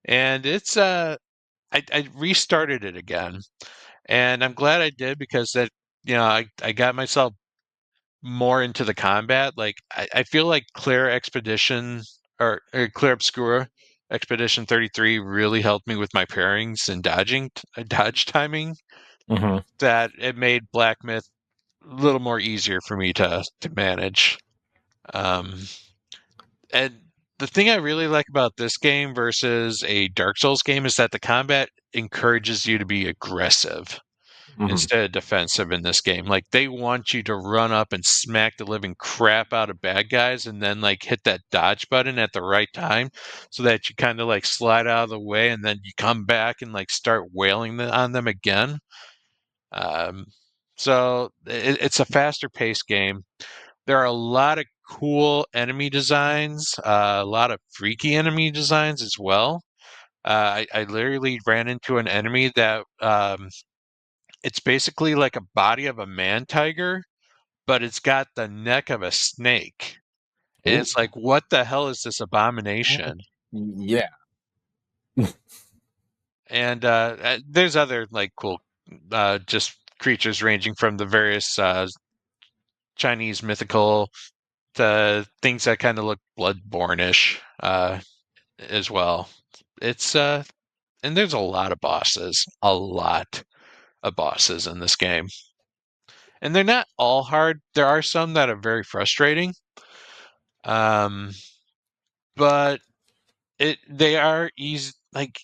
And it's I restarted it again, and I'm glad I did because that I got myself more into the combat. Like I feel like Clear Expedition or Clear Obscura Expedition 33 really helped me with my pairings and dodge timing. Mm-hmm. That it made Black Myth a little more easier for me to manage. Um, and the thing I really like about this game versus a Dark Souls game is that the combat encourages you to be aggressive Mm-hmm. instead of defensive in this game. Like they want you to run up and smack the living crap out of bad guys and then like hit that dodge button at the right time so that you kind of like slide out of the way and then you come back and like start wailing on them again. Um, so it's a faster paced game. There are a lot of cool enemy designs, a lot of freaky enemy designs as well. I literally ran into an enemy that it's basically like a body of a man tiger, but it's got the neck of a snake. And Ooh. it's like, what the hell is this abomination? Yeah. And there's other like cool, just creatures ranging from the various Chinese mythical to things that kind of look bloodborne-ish as well. It's and there's a lot of bosses in this game. And they're not all hard. There are some that are very frustrating. Um, but they are easy. Like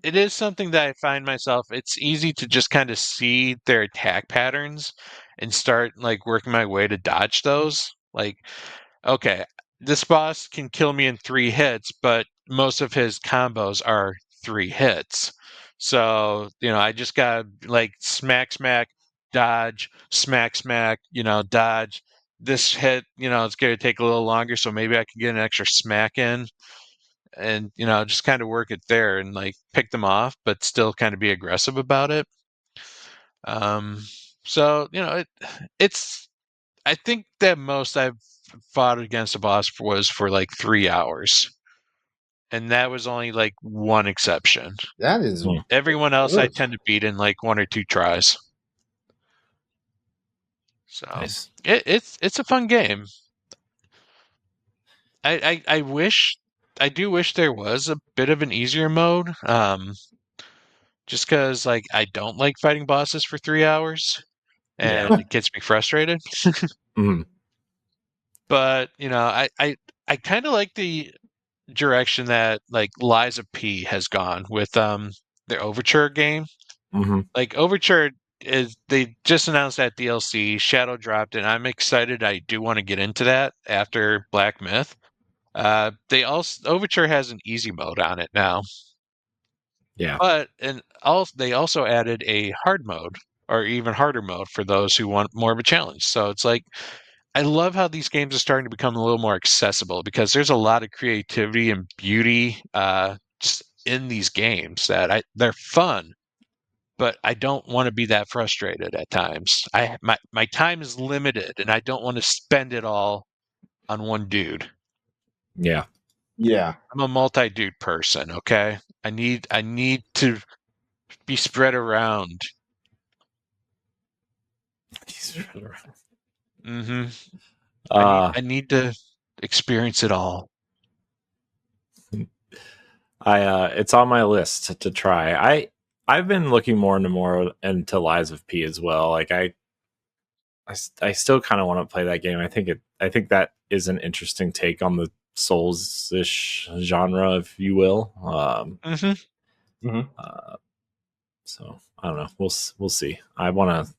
it is something that I find myself. It's easy to just kind of see their attack patterns and start like working my way to dodge those. Like, okay, this boss can kill me in 3 hits, but most of his combos are 3 hits. So, I just got like smack, smack, dodge, smack, smack, dodge. This hit, it's going to take a little longer, so maybe I can get an extra smack in and, just kind of work it there and like pick them off, but still kind of be aggressive about it. So, it's, I think that most I've fought against a boss was for like 3 hours. And that was only like one exception. That is Everyone else I good. tend to beat in like 1 or 2 tries. So Nice. it's a fun game. I wish I do wish there was a bit of an easier mode. Just because like I don't like fighting bosses for 3 hours and it gets me frustrated. Mhm. But I kind of like the direction that like Lies of P has gone with their Overture game. Mhm. Like Overture is they just announced that DLC, Shadow dropped, and I'm excited. I do want to get into that after Black Myth. They also Overture has an easy mode on it now, Yeah. but they also added a hard mode or even harder mode for those who want more of a challenge. So it's like I love how these games are starting to become a little more accessible because there's a lot of creativity and beauty just in these games that they're fun, but I don't want to be that frustrated at times. My time is limited and I don't want to spend it all on one dude. Yeah. Yeah. I'm a multi-dude person, okay? I need to be spread around. Mm-hmm. I need to experience it all. It's on my list to try. I've been looking more and more into Lies of P as well. Like I still kind of want to play that game. I think that is an interesting take on the Souls-ish genre, if you will. Mm-hmm. So I don't know. We'll see. I want to.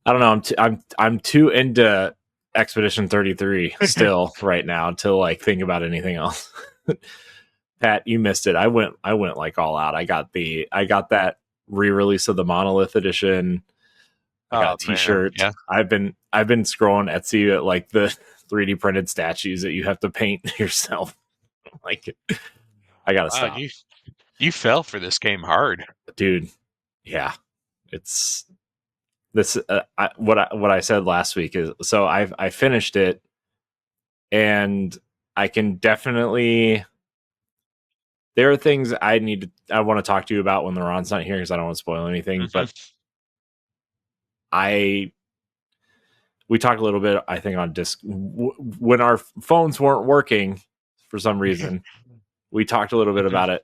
I don't know. I'm too into Expedition 33 still right now to like think about anything else. Pat, you missed it. I went like all out. I got that re-release of the Monolith edition. I got a t-shirt. Man, yeah. I've been scrolling Etsy at like the 3D printed statues that you have to paint yourself. Like I gotta stop. You fell for this game hard. Dude. Yeah. It's this what I said last week is so I finished it and I can definitely there are things I want to talk to you about when LeRon's not here because I don't want to spoil anything. Mm-hmm. But we talked a little bit, I think, on disc when our phones weren't working for some reason. We talked a little bit about it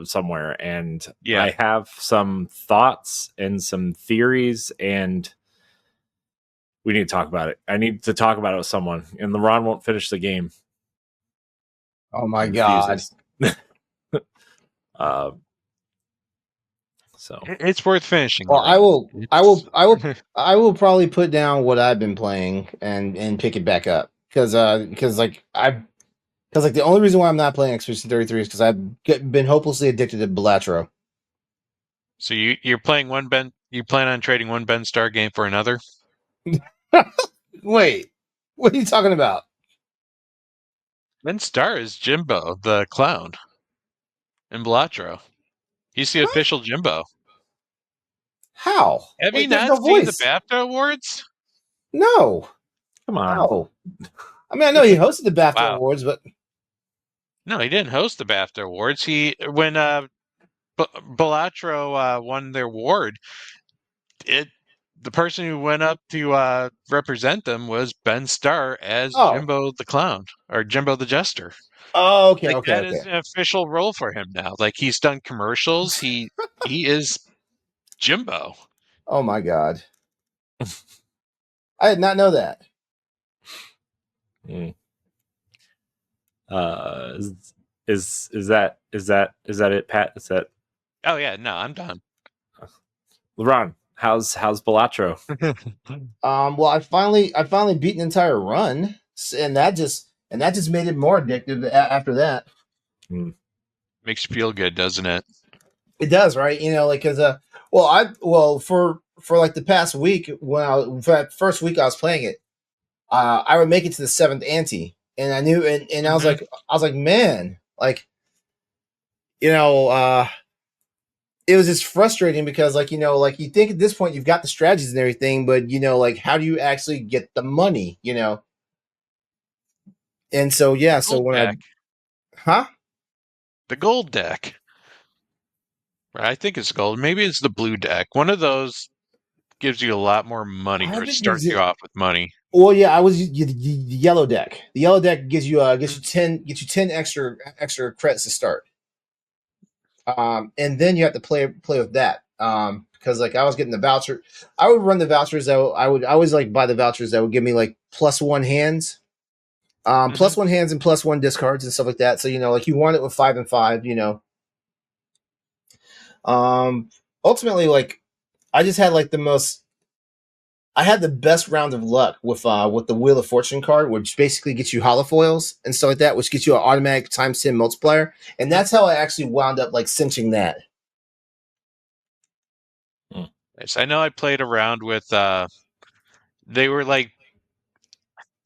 somewhere, and Yeah. I have some thoughts and some theories, and we need to talk about it. I need to talk about it with someone, and LeRon won't finish the game. Oh my god. So it's worth finishing. Well, LeRon. I will probably put down what I've been playing and pick it back up because like the only reason why I'm not playing Expedition 33 is because I've been hopelessly addicted to Balatro. So you're playing one Ben? You plan on trading one Ben Star game for another? Wait, what are you talking about? Ben Star is Jimbo the clown in Balatro. He's the official Jimbo. How? Have you There's not no seen the voice. BAFTA awards? No. come on. No. I mean, I know he hosted the BAFTA Wow. Awards, but No, he didn't host the BAFTA awards. When Balatro won their award, the person who went up to represent them was Ben Starr as Jimbo the Clown or Jimbo the Jester. Oh, okay, Like okay, that okay. is an official role for him now. Like he's done commercials. He is Jimbo. Oh my god. I did not know that. Mm. Is that it, Pat? Is that? Oh yeah, no, I'm done. LeRon, how's Balatro? Well, I finally beat an entire run, and that just and that just made it more addictive after that. Makes you feel good, doesn't it? It does, right? You know, like because for like the past week for that first week I was playing it, I would make it to the seventh ante, and I knew, and I was like, man, like you know, it was just frustrating because like you know, like you think at this point you've got the strategies and everything, but you know, like how do you actually get the money? You know, and so yeah, so Gold when deck. huh? The gold deck. I think it's gold. Maybe it's the blue deck. One of those gives you a lot more money, I or it think it's starts you off with money. well, yeah, I was the yellow deck. The yellow deck gives you Mhm. 10 extra credits to start. And then you have to play with that. Because like I was getting the voucher, I would run the vouchers that I always like buy the vouchers that would give me like +1 hands, Mhm. +1 hands and +1 discards and stuff like that. So you know, like you want it with 5 and 5. You know, um, ultimately, like I just had like the most. I had the best round of luck with the Wheel of Fortune card, which basically gets you holofoils and stuff like that, which gets you an automatic ×10 multiplier, and that's how I actually wound up like cinching that. Nice. I know I played around with. They were like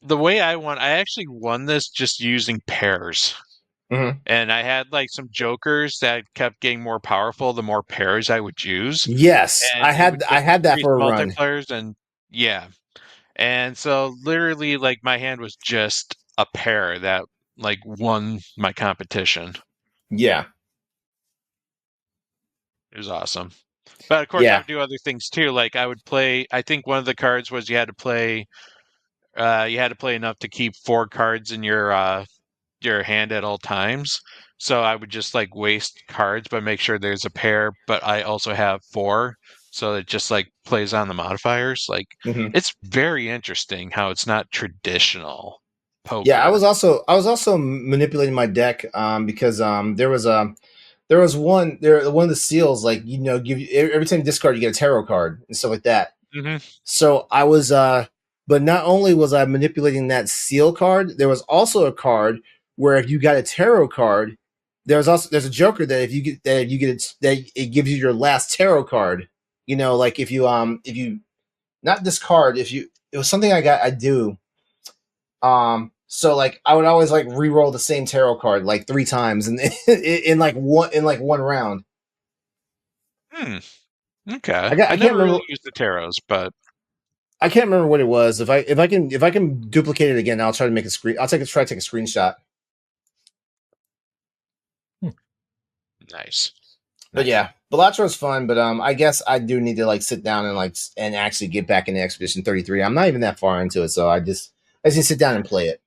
the way I won. I actually won this just using pairs. Mm-hmm. And I had like some jokers that kept getting more powerful the more pairs I would use. Yes, And it would I just had that increase for a run. multipliers and yeah. And so literally like my hand was just a pair that like won my competition. Yeah, It was awesome. But of course I yeah. would do other things too. Like I would play I think one of the cards was you had to play enough to keep 4 cards in your hand at all times. So I would just like waste cards, but make sure there's a pair. But I also have 4, so it just like plays on the modifiers. Like Hmm. it's very interesting how it's not traditional Yeah, poker. I was also manipulating my deck because there was one of the seals like you know give you every time you discard you get a tarot card and stuff like that. Hmm. So I was but not only was I manipulating that seal card, there was also a card where if you got a tarot card, there's a joker that if you get it that it gives you your last tarot card. You know, like if you not discard, if you it was something I do. So like I would always like re-roll the same tarot card like 3 times in like one round. Hmm. Okay. I I can't never really remember used the tarots, but I can't remember what it was. If I can duplicate it again, I'll try to make a screen. Try to take a screenshot. nice. But Nice. yeah, Balatro is fun. But I guess I do need to like sit down and like and actually get back into Expedition 33. I'm not even that far into it, so I just need to sit down and play it.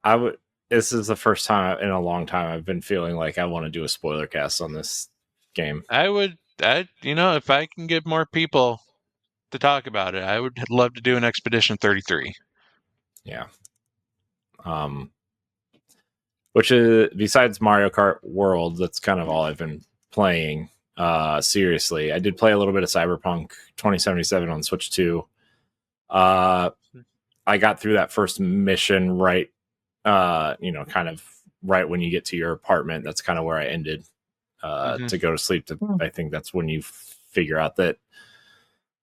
I would. This is the first time in a long time I've been feeling like I want to do a spoiler cast on this game. If I can get more people to talk about it, I would love to do an Expedition 33. Yeah. Which is besides Mario Kart World, that's kind of all I've been playing. Seriously, I did play a little bit of Cyberpunk 2077 on Switch 2. I got through that first mission right, kind of right when you get to your apartment. That's kind of where I ended to go to sleep. I think that's when you figure out that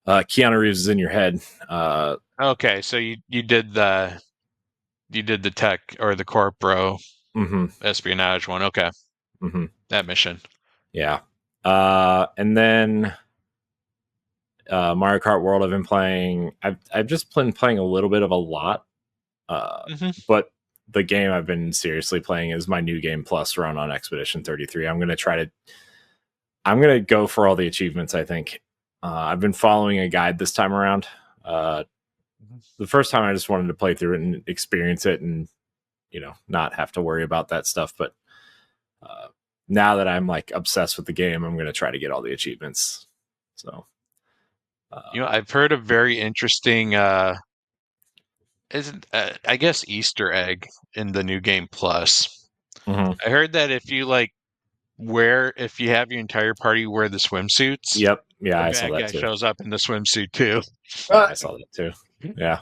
Keanu Reeves is in your head. Okay, so you did the tech or the corpro espionage one. Okay, that mission. Yeah, and then Mario Kart World I've been playing. I've just been playing a little bit of a lot, but the game I've been seriously playing is my new game plus run on Expedition 33. I'm gonna go for all the achievements. I think I've been following a guide this time around. The first time I just wanted to play through it and experience it, and not have to worry about that stuff. But now that I'm like obsessed with the game, I'm gonna try to get all the achievements. So. I've heard a very interesting, isn't I guess Easter egg in the new game plus. I heard that if you if you have your entire party wear the swimsuits, Yep. Yeah, the I saw bad that guy too. shows up in the swimsuit too. Yeah, I saw that too. Yeah.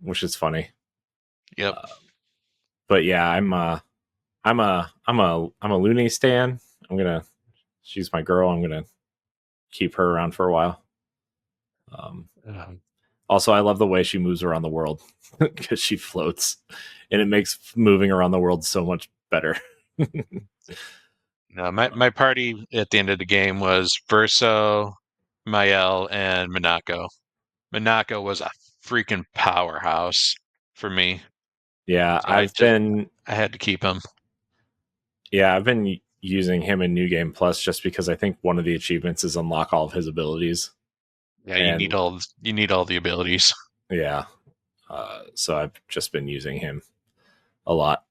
Which is funny. Yep. But yeah, I'm a Looney stan. She's my girl. I'm gonna keep her around for a while. Also, I love the way she moves around the world because she floats, and it makes moving around the world so much better. No, my party at the end of the game was Verso, Mael, and Monaco. Monaco was a freaking powerhouse for me. Yeah, So I had to keep him. Yeah, I've been using him in New Game Plus just because I think one of the achievements is unlock all of his abilities. Yeah, you need all the abilities. Yeah, so I've just been using him a lot.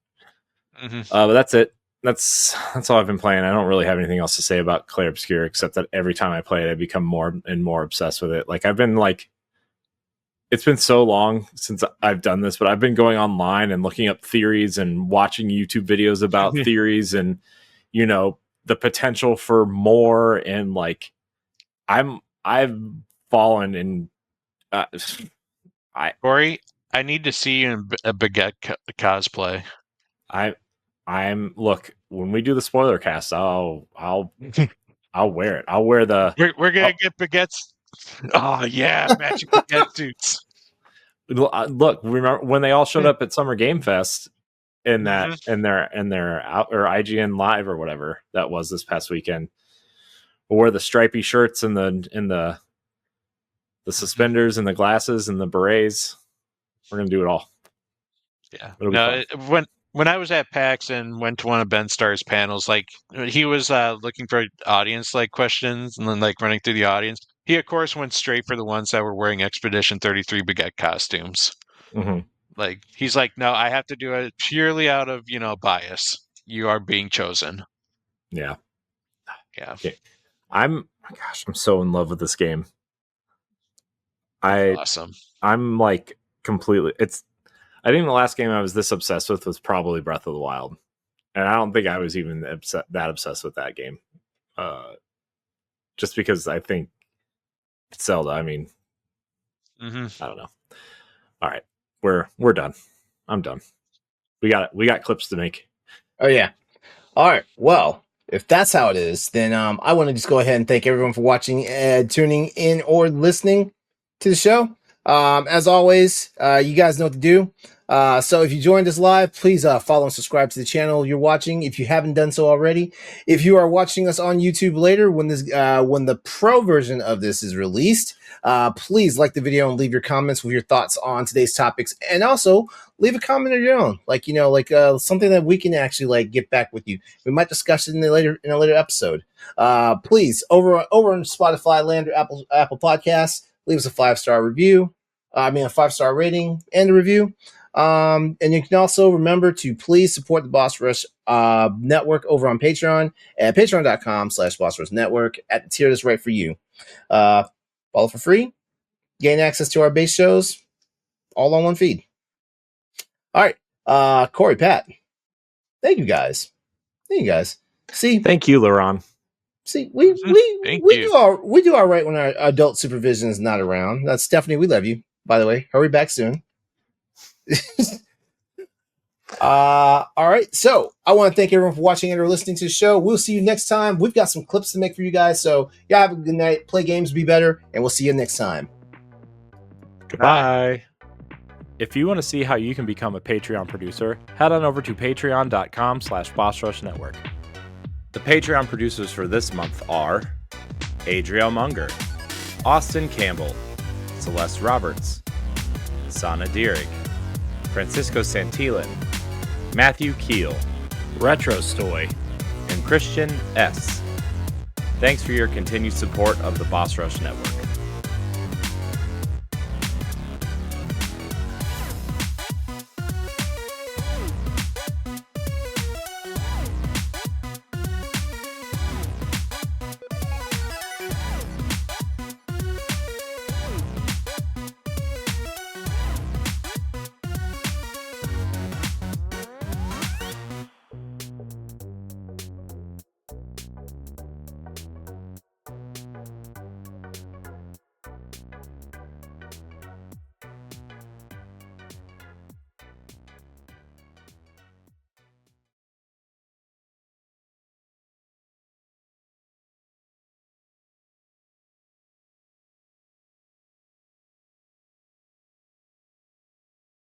Mm-hmm. But that's it. That's all I've been playing. I don't really have anything else to say about Clair Obscur except that every time I play it, I become more and more obsessed with it. Like it's been so long since I've done this, but I've been going online and looking up theories and watching YouTube videos about theories and, the potential for more. And like, I've fallen in, Corey, I need to see you in a baguette cosplay. Look, when we do the spoiler cast, I'll wear it. I'll wear the. We're gonna get baguettes. Oh yeah, matching baguette suits. Look, remember when they all showed up at Summer Game Fest in that in their out or IGN Live or whatever that was this past weekend? We'll wear the stripy shirts and the suspenders and the glasses and the berets. We're gonna do it all. Yeah. No, when I was at PAX and went to one of Ben Starr's panels, like he was looking for audience like questions and then like running through the audience. He of course went straight for the ones that were wearing Expedition 33 baguette costumes. Mm-hmm. Like he's like, no, I have to do it purely out of bias. You are being chosen. Yeah. Okay. I'm so in love with this game. Awesome. I'm like completely. I think the last game I was this obsessed with was probably Breath of the Wild, and I don't think I was even that obsessed with that game. Just because I think Zelda. I mean, I don't know. All right, we're done. I'm done. We got clips to make. Oh yeah. All right. Well, if that's how it is, then I want to just go ahead and thank everyone for watching, tuning in, or listening to the show. As always, you guys know what to do. So if you joined us live, please follow and subscribe to the channel you're watching if you haven't done so already. If you are watching us on YouTube later, when the pro version of this is released, please like the video and leave your comments with your thoughts on today's topics, and also leave a comment of your own, like something that we can actually get back with you. We might discuss it in a later episode. Please over on Spotify land or Apple Podcasts, leave us a 5-star review. A 5-star rating and a review. And you can also remember to please support the Boss Rush Network over on Patreon at patreon.com/Boss Rush Network at the tier that's right for you. Follow for free, gain access to our base shows, all on one feed. All right, Corey, Pat, thank you guys. See, thank you, LeRon. See, we do all right when our adult supervision is not around. That's Stephanie. We love you, by the way. Hurry back soon. All right. So I want to thank everyone for watching and or listening to the show. We'll see you next time. We've got some clips to make for you guys. So y'all have a good night. Play games, be better, and we'll see you next time. Goodbye. If you want to see how you can become a Patreon producer, head on over to patreon.com/Boss Rush Network. The Patreon producers for this month are Adriel Munger, Austin Campbell, Celeste Roberts, Sana Dierig, Francisco Santillan, Matthew Keel, Retro Stoy, and Christian S. Thanks for your continued support of the Boss Rush Network.